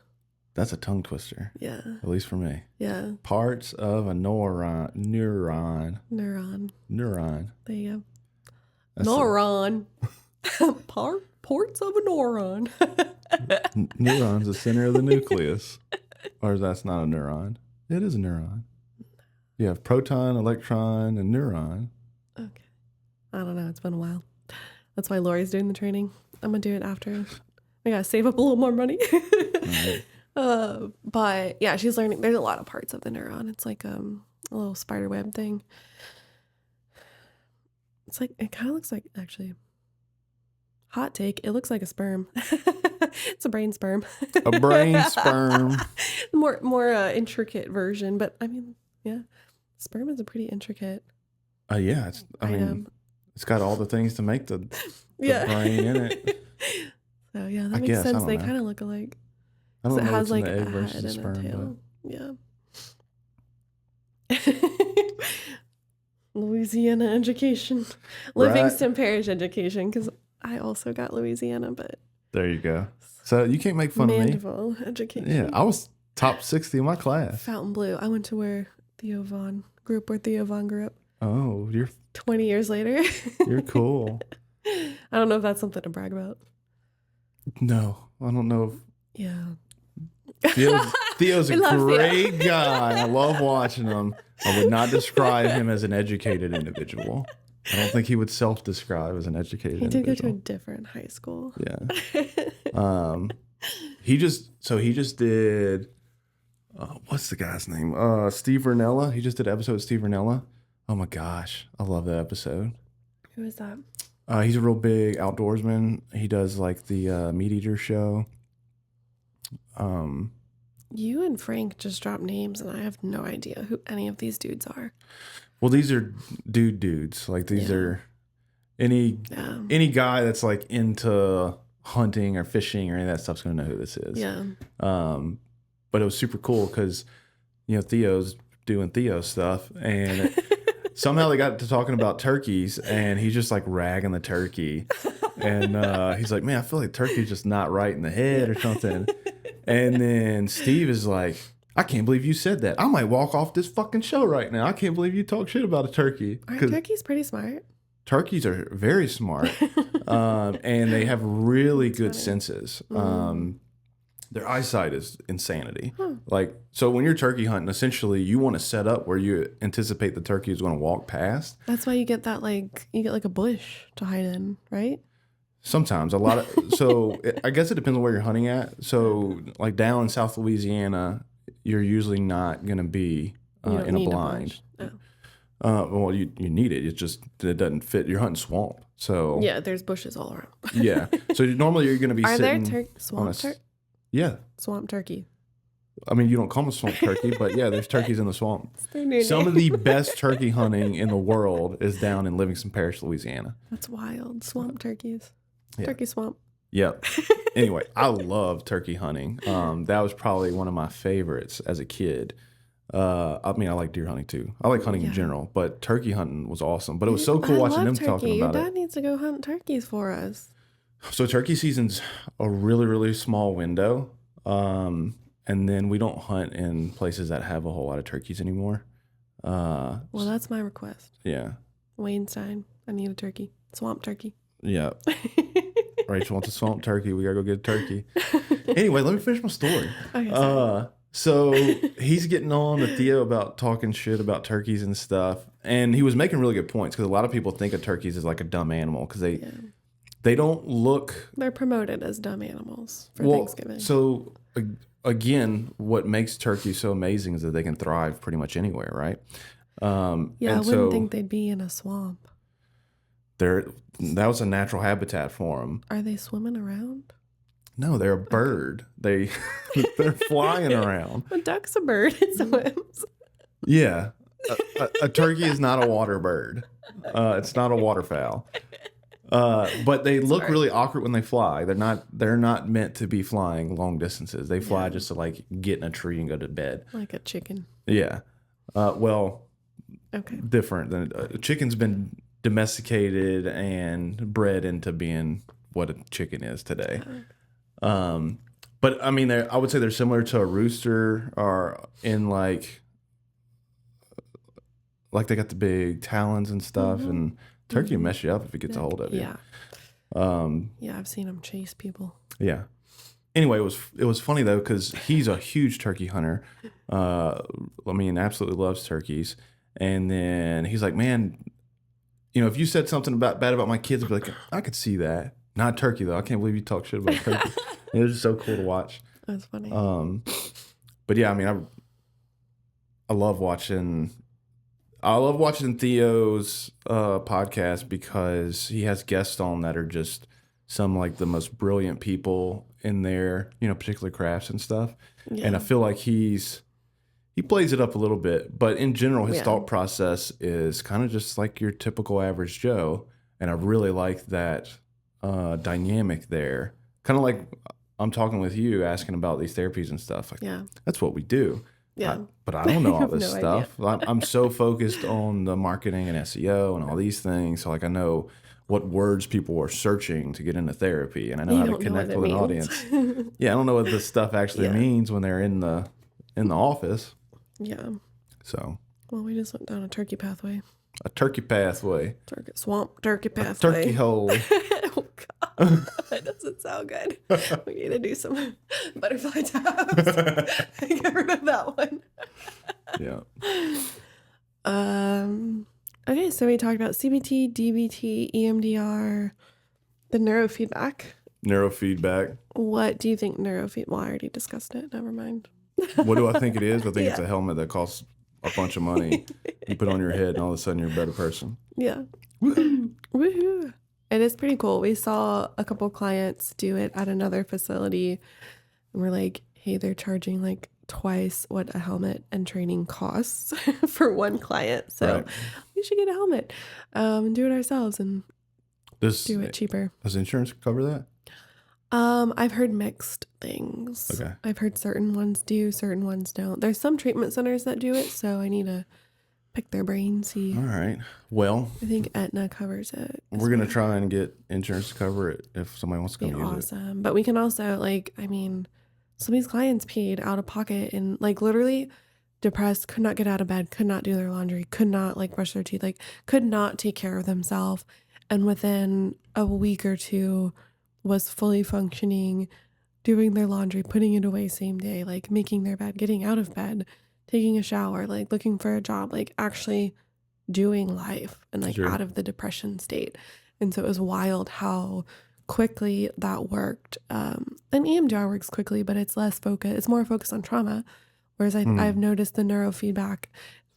That's a tongue twister. Yeah. At least for me. Yeah. Parts of a neuron. There you go. That's Neuron. Parts of a neuron. Neuron's the center of the nucleus. Or that's not a neuron. It is a neuron. You have proton, electron, and neuron. Okay. I don't know. It's been a while. That's why Lori's doing the training. I'm going to do it after. I got to save up a little more money. Right. But yeah, she's learning. There's a lot of parts of the neuron. It's like a little spider web thing. It's like, it kind of looks like, actually, hot take, it looks like a sperm. It's a brain sperm. A brain sperm. More intricate version, but I mean, yeah, sperm is a pretty intricate. Yeah, it's got all the things to make the brain in it. So yeah, that makes sense. They kind of look alike. I don't know. It has like like an egg a versus head a and sperm, a tail. but... Yeah. Louisiana education, Livingston Parish education, because I also got Louisiana, but there you go. So you can't make fun of me. Mandeville education. Yeah, I was top 60 in my class. Fontainebleau. I went to where Theo Vaughn grew up. Oh, you're 20 years later. You're cool. I don't know if that's something to brag about. No, I don't know. Yeah. Theo's a great guy. I love watching him. I would not describe him as an educated individual. I don't think he would self-describe as an educated individual. He did go to a different high school. Yeah. He just did, what's the guy's name? Steve Vernella. He just did an episode of Steve Vernella. Oh my gosh. I love that episode. Who is that? He's a real big outdoorsman. He does like the Meat Eater show. You and Frank just dropped names, and I have no idea who any of these dudes are. Well, these are dudes. Like these are any guy that's like into hunting or fishing or any of that stuff's gonna know who this is. Yeah. But it was super cool because Theo's doing Theo stuff, and somehow they got to talking about turkeys, and he's just like ragging the turkey, and he's like, "Man, I feel like turkey's just not right in the head or something." And then Steve is like, I can't believe you said that. I might walk off this fucking show right now. I can't believe you talk shit about a turkey. Aren't turkeys pretty smart? Turkeys are very smart, and they have really good senses. Their eyesight is insanity. Like, so when you're turkey hunting, essentially you want to set up where you anticipate the turkey is going to walk past. That's why you get that, like, a bush to hide in, right? Sometimes I guess it depends on where you're hunting at. So like down in South Louisiana, you're usually not going to be in a blind. Well, you need it. It doesn't fit. You're hunting swamp. So yeah, there's bushes all around. Yeah. So normally you're going to be sitting. Are there swamp turkey? Yeah. Swamp turkey. I mean, you don't call them swamp turkey, but yeah, there's turkeys in the swamp. Some of the best turkey hunting in the world is down in Livingston Parish, Louisiana. That's wild. Swamp turkeys. Yeah. Turkey swamp. Yep. Anyway, I love turkey hunting. That was probably one of my favorites as a kid. I mean, I like deer hunting too. I like hunting in general, but turkey hunting was awesome. But it was so cool watching them talking about it. Your dad needs to go hunt turkeys for us. So turkey season's a really, really small window. And then we don't hunt in places that have a whole lot of turkeys anymore. Well, that's my request. Yeah. Wayne Stein, I need a turkey. Swamp turkey. Yeah. Rachel wants a swamp turkey. We gotta go get a turkey. Anyway, let me finish my story. Okay, so he's getting on to Theo about talking shit about turkeys and stuff. And he was making really good points because a lot of people think of turkeys as like a dumb animal because they don't look... They're promoted as dumb animals for Thanksgiving. So again, what makes turkeys so amazing is that they can thrive pretty much anywhere, right? I wouldn't think they'd be in a swamp. That was a natural habitat for them. Are they swimming around? No, they're a bird. They're flying around. A duck's a bird. It swims. Yeah. A turkey is not a water bird. It's not a waterfowl. But they look really awkward when they fly. They're not meant to be flying long distances. They fly just to like get in a tree and go to bed. Like a chicken. Yeah. Different than a chicken's been domesticated and bred into being what a chicken is today. But I mean, I would say they're similar to a rooster, or in like they got the big talons and stuff, and turkey will mess you up if it gets a hold of you. Yeah. Yeah, I've seen them chase people. Yeah. Anyway, it was funny though, because he's a huge turkey hunter. I mean, absolutely loves turkeys. And then he's like, man, if you said something bad about my kids, I'd be like, I could see that. Not turkey though. I can't believe you talk shit about turkey. It was just so cool to watch. That's funny. But yeah, I mean, I love watching Theo's podcast, because he has guests on that are just some like the most brilliant people in there, particularly crafts and stuff. Yeah. And I feel like he plays it up a little bit, but in general, his thought process is kind of just like your typical average Joe. And I really like that dynamic there. Kind of like I'm talking with you, asking about these therapies and stuff. Like, that's what we do. Yeah. But I don't know all this stuff. I'm so focused on the marketing and SEO and all these things. So like I know what words people are searching to get into therapy, and I know how to connect with an audience. Yeah, I don't know what this stuff actually means when they're in the office. Yeah. So. Well, we just went down a turkey pathway. A turkey pathway. Turkey pathway. A turkey hole. Oh God, that doesn't sound good. We need to do some butterfly taps. Get rid of that one. Yeah. Okay, so we talked about CBT, DBT, EMDR, the neurofeedback. Neurofeedback. What do you think neurofeedback? Well, I already discussed it. Never mind. What do I think it is? I think it's a helmet that costs a bunch of money. You put on your head, and all of a sudden you're a better person. Yeah. Woohoo. It is pretty cool. We saw a couple clients do it at another facility, and we're like, hey, they're charging like twice what a helmet and training costs for one client. So we should get a helmet and do it ourselves and do it cheaper. Does insurance cover that? I've heard mixed things. Okay. I've heard certain ones do, certain ones don't. There's some treatment centers that do it, so I need to pick their brain, see. All right. Well, I think Aetna covers it. We're going to try and get insurance to cover it if somebody wants to come use it. Awesome. But we can also, some of these clients paid out of pocket and literally depressed, could not get out of bed, could not do their laundry, could not brush their teeth, could not take care of themselves. And within a week or two was fully functioning, doing their laundry, putting it away same day, making their bed, getting out of bed, taking a shower, looking for a job, actually doing life and out of the depression state. And so it was wild how quickly that worked. And EMDR works quickly, but it's less focused. It's more focused on trauma. Whereas I've noticed the neurofeedback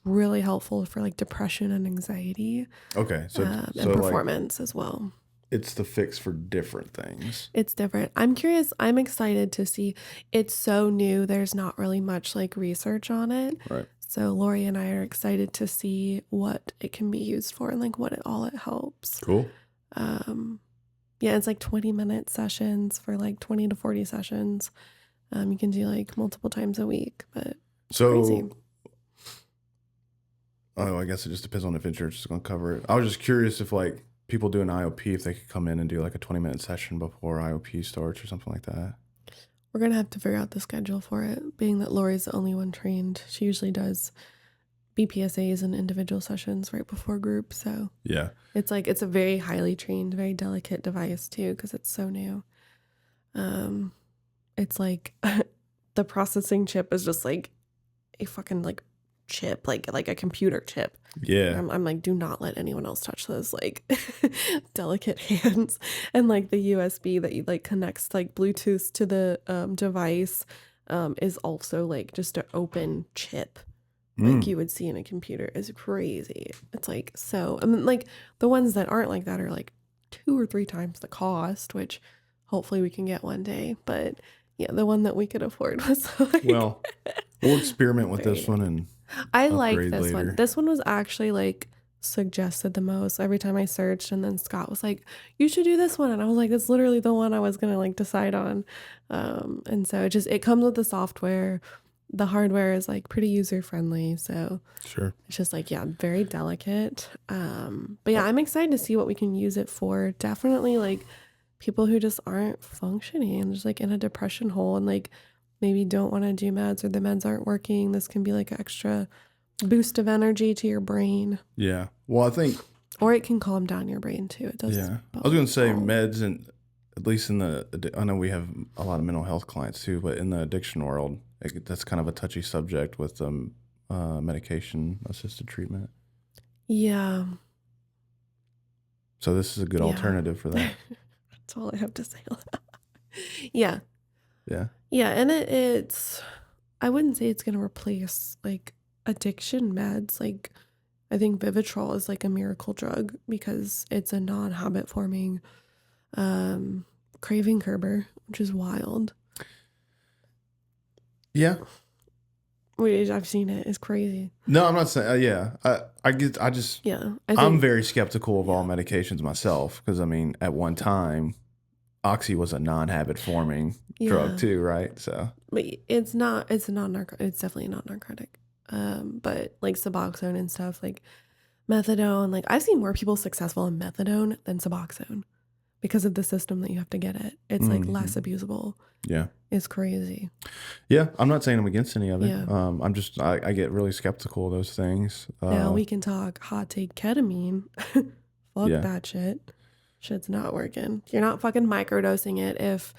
really helpful for depression and anxiety. Okay. And performance as well. It's the fix for different things. It's different. I'm curious. I'm excited to see. It's so new. There's not really much research on it. Right. So Lori and I are excited to see what it can be used for and what it helps. Cool. Yeah, it's 20-minute sessions for 20 to 40 sessions. You can do multiple times a week, but crazy. Oh, I guess it just depends on if insurance is going to cover it. I was just curious if people do an IOP, if they could come in and do a 20-minute session before IOP starts or something like that. We're going to have to figure out the schedule for it, being that Lori's the only one trained. She usually does BPSAs and individual sessions right before group. So yeah, it's it's a very highly trained, very delicate device too, because it's so new. It's the processing chip is just a fucking chip, like a computer chip. Yeah. I'm do not let anyone else touch this, delicate hands. And the USB that you connects Bluetooth to the device is also just an open chip. You would see in a computer is crazy. It's so, the ones that aren't that are 2 or 3 times the cost, which hopefully we can get one day. But yeah, the one that we could afford was well, we'll experiment with this one and I like this later. one. This one was actually suggested the most every time I searched, and then Scott was like, you should do this one, and I was like, it's literally the one I was gonna decide on. And so it comes with the software. The hardware is pretty user friendly, so sure, it's just very delicate. But yeah, I'm excited to see what we can use it for. Definitely people who just aren't functioning and just like in a depression hole and like maybe don't want to do meds or the meds aren't working. This can be like an extra boost of energy to your brain. Yeah. Well, I think, or it can calm down your brain too. It does. Yeah. I was going to say meds, and at least in I know we have a lot of mental health clients too, but in the addiction world, that's kind of a touchy subject with medication assisted treatment. Yeah. So this is a good alternative for that. That's all I have to say on that. Yeah. Yeah. Yeah. And it's, I wouldn't say it's going to replace like addiction meds. Like I think Vivitrol is like a miracle drug because it's a non-habit forming craving curber, which is wild. Yeah. I've seen it. It's crazy. No, I'm not saying. I'm very skeptical of all medications myself because I mean, at one time, Oxy was a non-habit forming drug too, right? So, but it's not. It's non-narcotic. It's definitely not narcotic. But like Suboxone and stuff, like methadone. Like I've seen more people successful in methadone than Suboxone because of the system that you have to get it. It's like less abusable. Yeah. It's crazy. Yeah, I'm not saying I'm against any of it. Yeah. I get really skeptical of those things. Now we can talk hot take ketamine. Fuck that shit. Shit's not working. You're not fucking microdosing it if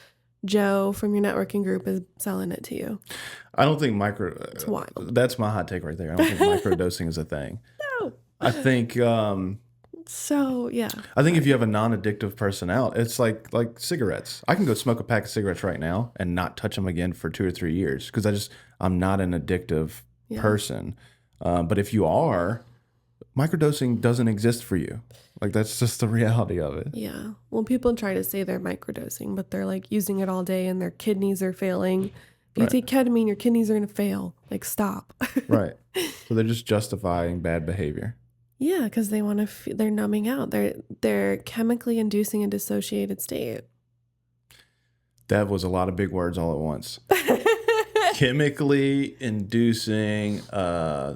Joe from your networking group is selling it to you. I don't think It's wild. That's my hot take right there. I don't think microdosing is a thing. No. I think so yeah. I think if you have a non-addictive personality, it's like cigarettes. I can go smoke a pack of cigarettes right now and not touch them again for 2 or 3 years because I'm not an addictive person. But if you are, microdosing doesn't exist for you. Like that's just the reality of it. Yeah. Well, people try to say they're microdosing, but they're like using it all day and their kidneys are failing. If you take ketamine, your kidneys are going to fail. Like stop. Right. So they're just justifying bad behavior. Yeah, because they want to. They're numbing out. They're chemically inducing a dissociated state. That was a lot of big words all at once. Chemically inducing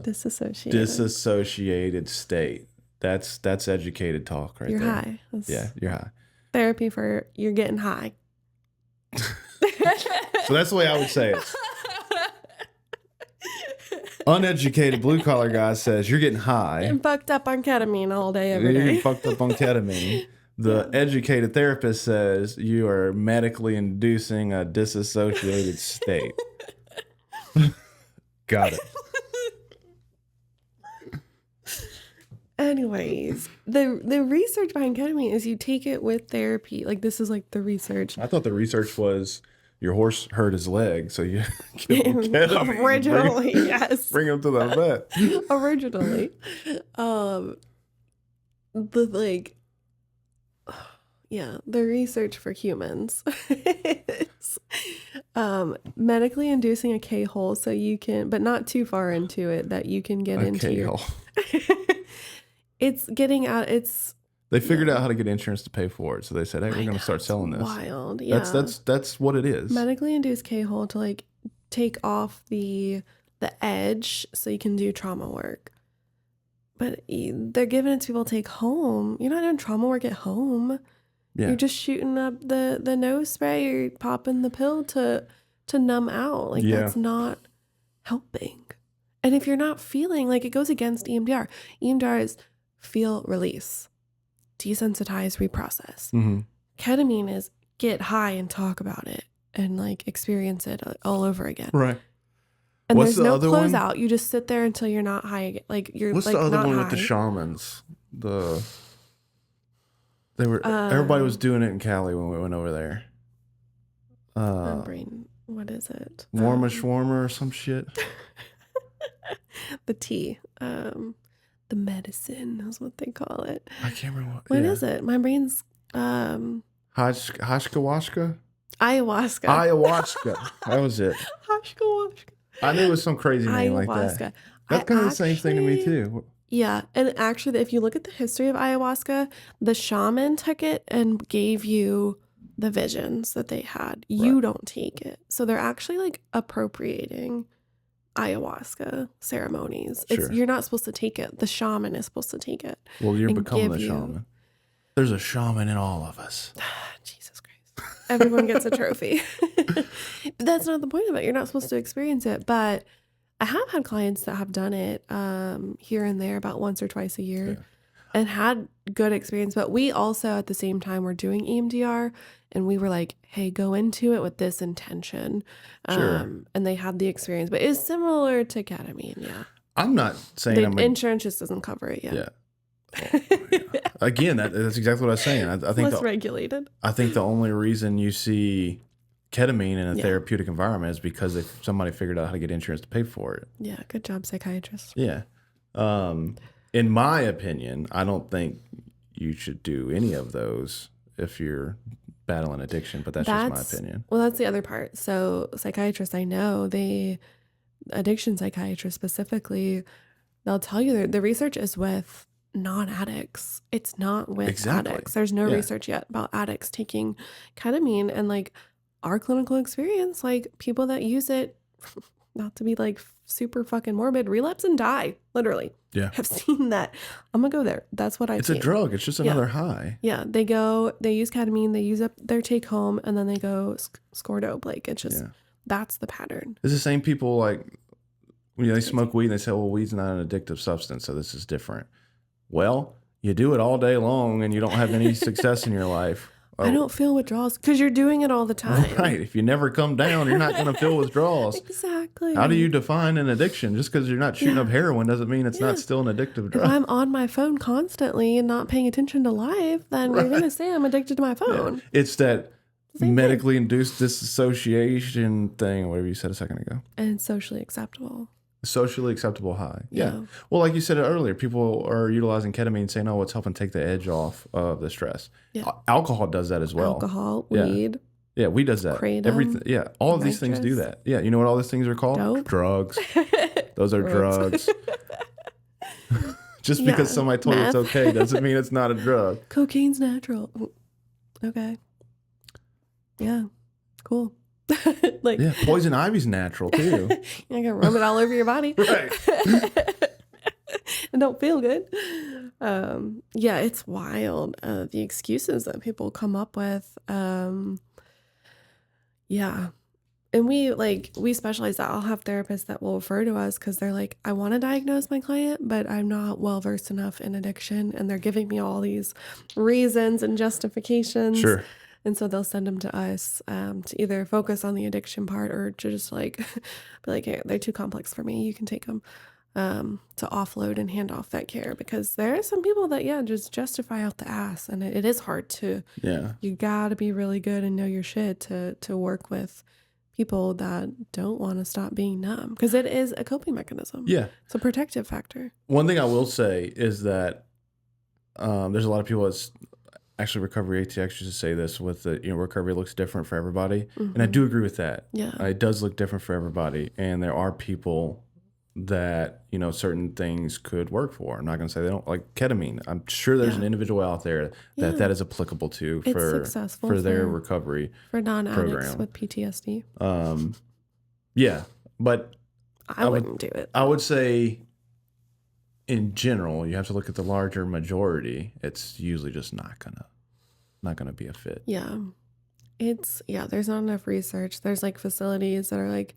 disassociated state. That's educated talk right you're there. High. You're high. Therapy for you're getting high. So that's the way I would say it. Uneducated blue collar guy says you're getting high. Getting fucked up on ketamine all day, every day. You're getting fucked up on ketamine. The educated therapist says you are medically inducing a disassociated state. Got it. Anyways, the research behind ketamine is you take it with therapy. Like this is like the research. I thought the research was your horse hurt his leg, so you give him ketamine. Originally, yes. Bring him to the vet. Originally. The research for humans is medically inducing a K-hole so you can, but not too far into it that you can get into K-hole. It's getting out. They figured out how to get insurance to pay for it, so they said, "Hey, we're going to start selling this." Wild, yeah. That's what it is. Medically induced K-hole to like take off the edge so you can do trauma work. But they're giving it to people to take home. You're not doing trauma work at home. Yeah. You're just shooting up the nose spray. You're popping the pill to numb out. Like that's not helping. And if you're not feeling, like it goes against EMDR. EMDR is feel, release, desensitize, reprocess. Mm-hmm. Ketamine is get high and talk about it and like experience it all over again. Right. And what's there's no closeout. You just sit there until you're not high again. Like you're what's like the other not one high. with the shamans? Everybody was doing it in Cali when we went over there. Brain. What is it? Warma Schwarma or some shit. The tea. The medicine is what they call it. I can't remember what is it. My brain's Hashkawashka? Ayahuasca. That was it. Hashkawashka. I knew it was some crazy name like that. That's kind of the same thing to me too. Yeah, and actually, if you look at the history of ayahuasca, the shaman took it and gave you the visions that they had. You don't take it. So they're actually like appropriating ayahuasca ceremonies. Sure. You're not supposed to take it. The shaman is supposed to take it. Well, you're becoming the shaman. There's a shaman in all of us. Jesus Everyone gets a trophy. But that's not the point of it. You're not supposed to experience it. But I have had clients that have done it here and there about once or twice a year and had good experience. But we also at the same time were doing EMDR, and we were like, hey, go into it with this intention. And they had the experience. But it's similar to ketamine, yeah. I'm not saying insurance just doesn't cover it yet. Yeah. Again, that's exactly what I was saying. I think less regulated. I think the only reason you see ketamine in a therapeutic environment is because somebody figured out how to get insurance to pay for it. Yeah, good job, psychiatrist. Yeah. In my opinion, I don't think you should do any of those if you're battling addiction, but that's just my opinion. Well, that's the other part. So psychiatrists, I know, addiction psychiatrists specifically, they'll tell you the research is with non-addicts. It's not with addicts. There's no research yet about addicts taking ketamine, and like our clinical experience, like people that use it, not to be like super fucking morbid, relapse and die, literally. Yeah. I've seen that. I'm gonna go there. That's what I've seen. It's a drug. It's just another high. Yeah. They use ketamine, they use up their take home, and then they go score dope. Like it's just, that's the pattern. It's the same people like when they smoke weed and they say, well, weed's not an addictive substance, so this is different. Well, you do it all day long and you don't have any success in your life. Oh. I don't feel withdrawals because you're doing it all the time. Right. If you never come down, you're not going to feel withdrawals. Exactly. How do you define an addiction? Just because you're not shooting up heroin doesn't mean it's not still an addictive drug. If I'm on my phone constantly and not paying attention to life, then you're going to say I'm addicted to my phone. Yeah. It's that medically induced disassociation thing, or whatever you said a second ago. And it's socially acceptable. Socially acceptable high. Yeah. Well, like you said earlier, people are utilizing ketamine saying, oh, it's helping take the edge off of the stress. Yeah. Alcohol does that as well. Alcohol, weed. Yeah, weed does that. Kratom, everything. Yeah, all of these things do that. Yeah, you know what all these things are called? Dope. Drugs. Those are drugs. Just because somebody told you it's okay doesn't mean it's not a drug. Cocaine's natural. Okay. Yeah. Cool. Poison ivy's natural too. You can rub it all over your body. Right. And don't feel good. It's wild. The excuses that people come up with. And we specialize that. I'll have therapists that will refer to us because they're like, I want to diagnose my client, but I'm not well versed enough in addiction, and they're giving me all these reasons and justifications. Sure. And so they'll send them to us to either focus on the addiction part or to just like be like, hey, they're too complex for me. You can take them to offload and hand off that care, because there are some people that, just justify out the ass. And it is hard to, you got to be really good and know your shit to work with people that don't want to stop being numb, because it is a coping mechanism. Yeah. It's a protective factor. One thing I will say is that there's a lot of people that's actually recovery ATX used to say this with the, recovery looks different for everybody. Mm-hmm. And I do agree with that. Yeah. It does look different for everybody. And there are people that, certain things could work for. I'm not going to say they don't like ketamine. I'm sure there's an individual out there that is applicable to for their recovery for non-addicts with PTSD. But I wouldn't do it. I would say in general, you have to look at the larger majority. It's usually just not gonna be a fit. Yeah. There's not enough research. There's like facilities that are like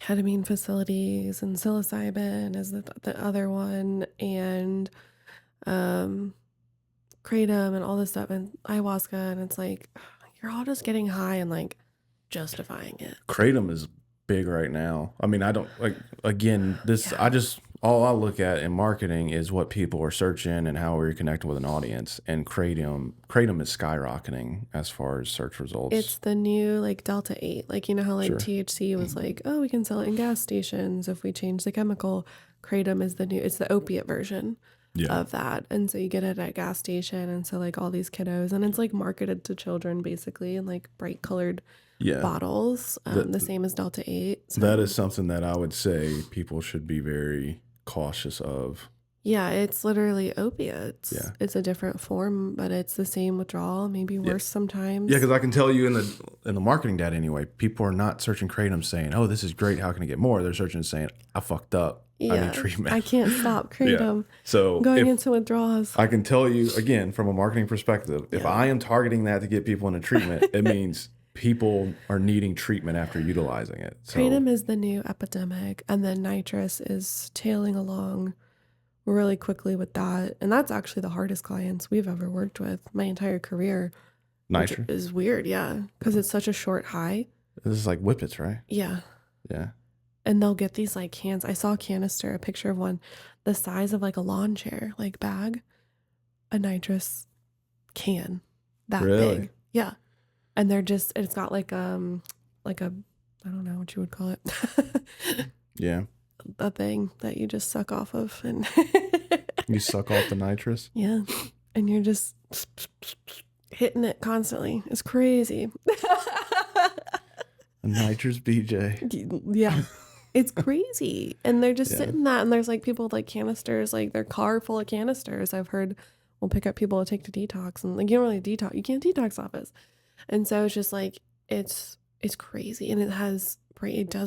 ketamine facilities, and psilocybin is the other one, and kratom and all this stuff, and ayahuasca, and it's like you're all just getting high and like justifying it. Kratom is big right now. I mean, I don't all I look at in marketing is what people are searching and how we're connecting with an audience. And Kratom is skyrocketing as far as search results. It's the new like Delta 8. Like, how like THC was like, oh, we can sell it in gas stations if we change the chemical. Kratom is it's the opiate version of that. And so you get it at gas station. And so like all these kiddos, and it's like marketed to children basically in like bright colored bottles. The same as Delta 8. So. That is something that I would say people should be very cautious of. Yeah, it's literally opiates. Yeah. It's a different form, but it's the same withdrawal, maybe worse sometimes. Yeah, because I can tell you in the marketing data anyway, people are not searching Kratom saying, oh, this is great, how can I get more? They're searching saying, I fucked up. I need treatment. I can't stop Kratom. So Going into withdrawals. I can tell you, again, from a marketing perspective, if I am targeting that to get people into treatment, it means people are needing treatment after utilizing it. So, Kratom is the new epidemic, and then Nitrous is tailing along really quickly with that. And that's actually the hardest clients we've ever worked with my entire career. Nitrous? Which is weird, yeah, because it's such a short high. This is like whippets, right? Yeah. Yeah. And they'll get these like cans. I saw a canister, a picture of one, the size of like a lawn chair, like bag, a nitrous can, that big. Yeah. And they're just, it's got like a, I don't know what you would call it. Yeah. A thing that you just suck off of. And you suck off the nitrous? Yeah. And you're just hitting it constantly. It's crazy. A nitrous BJ. Yeah. It's crazy. And they're just sitting that, and there's like people with like canisters, like their car full of canisters. I've heard will pick up people to take to detox, and like you don't really detox, you can't detox off this. And so it's just like it's crazy. And it does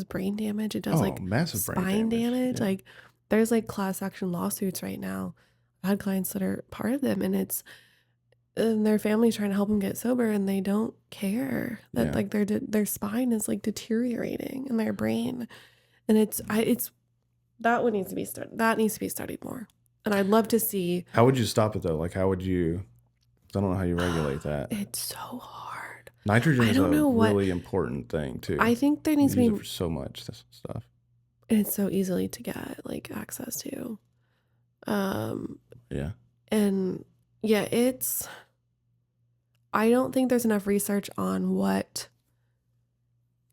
brain damage. It does like massive spine damage. Yeah. Like there's like class action lawsuits right now. I've had clients that are part of them, and their family's trying to help them get sober, and they don't care that like their spine is like deteriorating in their brain. And it's that one needs to be studied. That needs to be studied more. And I'd love to see. How would you stop it though? Like, how would you? I don't know how you regulate that. It's so hard. Nitrogen is a really important thing too. I think there needs to be it for so much stuff. And it's so easily to get like access to. Yeah. And yeah, I don't think there's enough research on what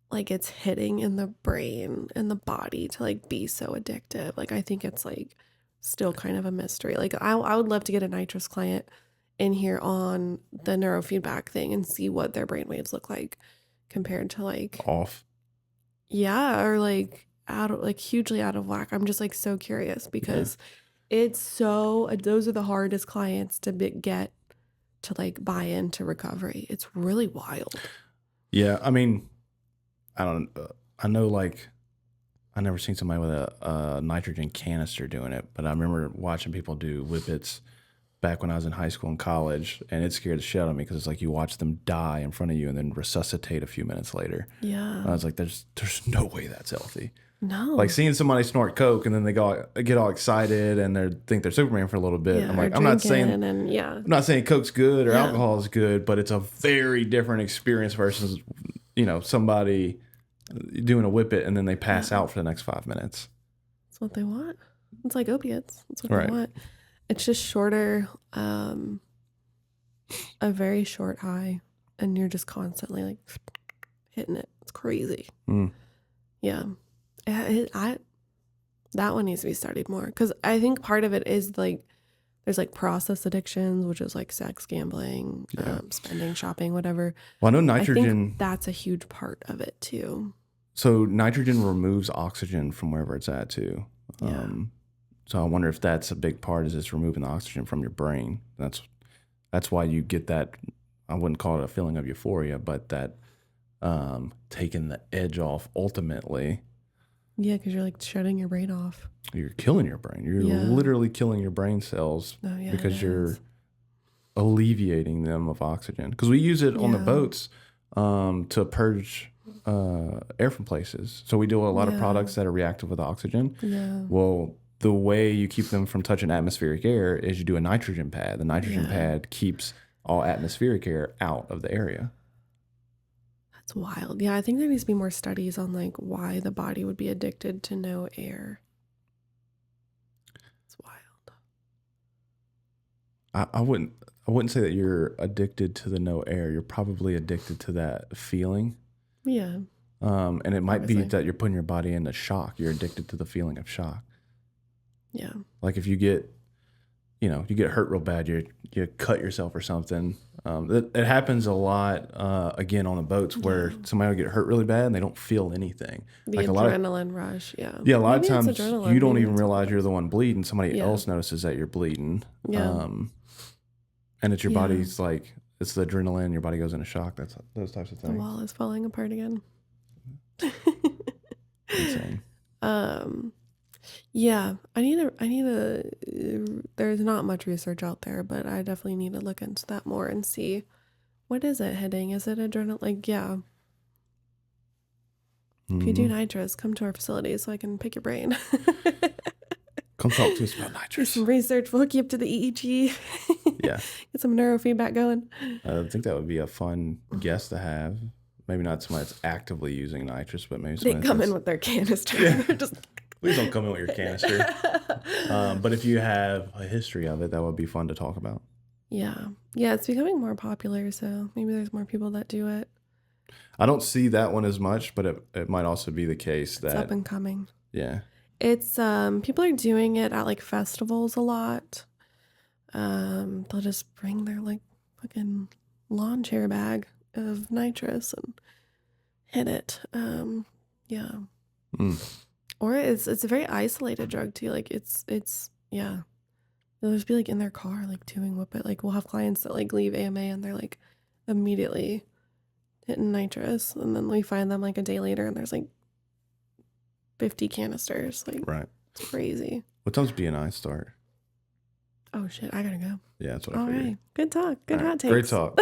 like it's hitting in the brain and the body to like be so addictive. Like I think it's like still kind of a mystery. Like I would love to get a nitrous client in here on the neurofeedback thing and see what their brain waves look like compared to like off. Yeah, or like hugely out of whack. I'm just like so curious because it's so, those are the hardest clients to get to like buy into recovery. It's really wild. Yeah, I mean, I know like I never seen somebody with a nitrogen canister doing it, but I remember watching people do whippets back when I was in high school and college, and it scared the shit out of me because it's like you watch them die in front of you and then resuscitate a few minutes later. Yeah. And I was like, there's no way that's healthy. No. Like seeing somebody snort coke and then they get all excited and they think they're Superman for a little bit. Yeah, I'm like, I'm not saying coke's good or alcohol is good, but it's a very different experience versus, somebody doing a whippet and then they pass out for the next 5 minutes. That's what they want. It's like opiates. That's what they want. It's just shorter, a very short high, and you're just constantly like hitting it. It's crazy. Yeah. That one needs to be studied more because I think part of it is like there's like process addictions, which is like sex, gambling, spending, shopping, whatever. Well, I know nitrogen. I think that's a huge part of it too. So nitrogen removes oxygen from wherever it's at too. Yeah. So I wonder if that's a big part, is it's removing the oxygen from your brain. That's why you get that, I wouldn't call it a feeling of euphoria, but that taking the edge off ultimately. Yeah, because you're like shutting your brain off. You're killing your brain. You're literally killing your brain cells because you're alleviating them of oxygen. Because we use it on the boats to purge air from places. So we do a lot of products that are reactive with oxygen. Yeah. Well, the way you keep them from touching atmospheric air is you do a nitrogen pad. The nitrogen pad keeps all atmospheric air out of the area. That's wild. Yeah, I think there needs to be more studies on like why the body would be addicted to no air. It's wild. I wouldn't say that you're addicted to the no air. You're probably addicted to that feeling. Yeah. And it might be that you're putting your body into shock. You're addicted to the feeling of shock. Yeah. Like if you get hurt real bad, you cut yourself or something. It happens a lot, again, on the boats where somebody will get hurt really bad and they don't feel anything. The like adrenaline rush, yeah. Yeah, a lot of times you don't even realize you're the one bleeding. Somebody else notices that you're bleeding. Yeah. And it's your body's like, it's the adrenaline, your body goes into shock. That's those types of things. The wall is falling apart again. Insane. Yeah, there's not much research out there, but I definitely need to look into that more and see what is it hitting? Is it adrenaline? Like, yeah. If you do nitrous, come to our facility so I can pick your brain. Come talk to us about Do nitrous. some research. We'll hook you up to the EEG. Yeah. Get some neurofeedback going. I think that would be a fun guest to have. Maybe not somebody that's actively using nitrous, but maybe They somebody come that's... in with their canister. Yeah. Just... Please don't come in with your canister. But if you have a history of it, that would be fun to talk about. Yeah. Yeah, it's becoming more popular, so maybe there's more people that do it. I don't see that one as much, but it might also be the case that... It's up and coming. Yeah. It's, people are doing it at, like, festivals a lot. They'll just bring their, like, fucking lawn chair bag of nitrous and hit it. Yeah. Or it's a very isolated drug too. Like it's yeah. They'll just be like in their car, like doing what, but like we'll have clients that like leave AMA and they're like immediately hitting nitrous, and then we find them like a day later and there's like 50 canisters. Like, right. It's crazy. What time's BNI start? Oh shit, I gotta go. Yeah, that's what I All figured. right. Good talk. Good hot takes. Great talk.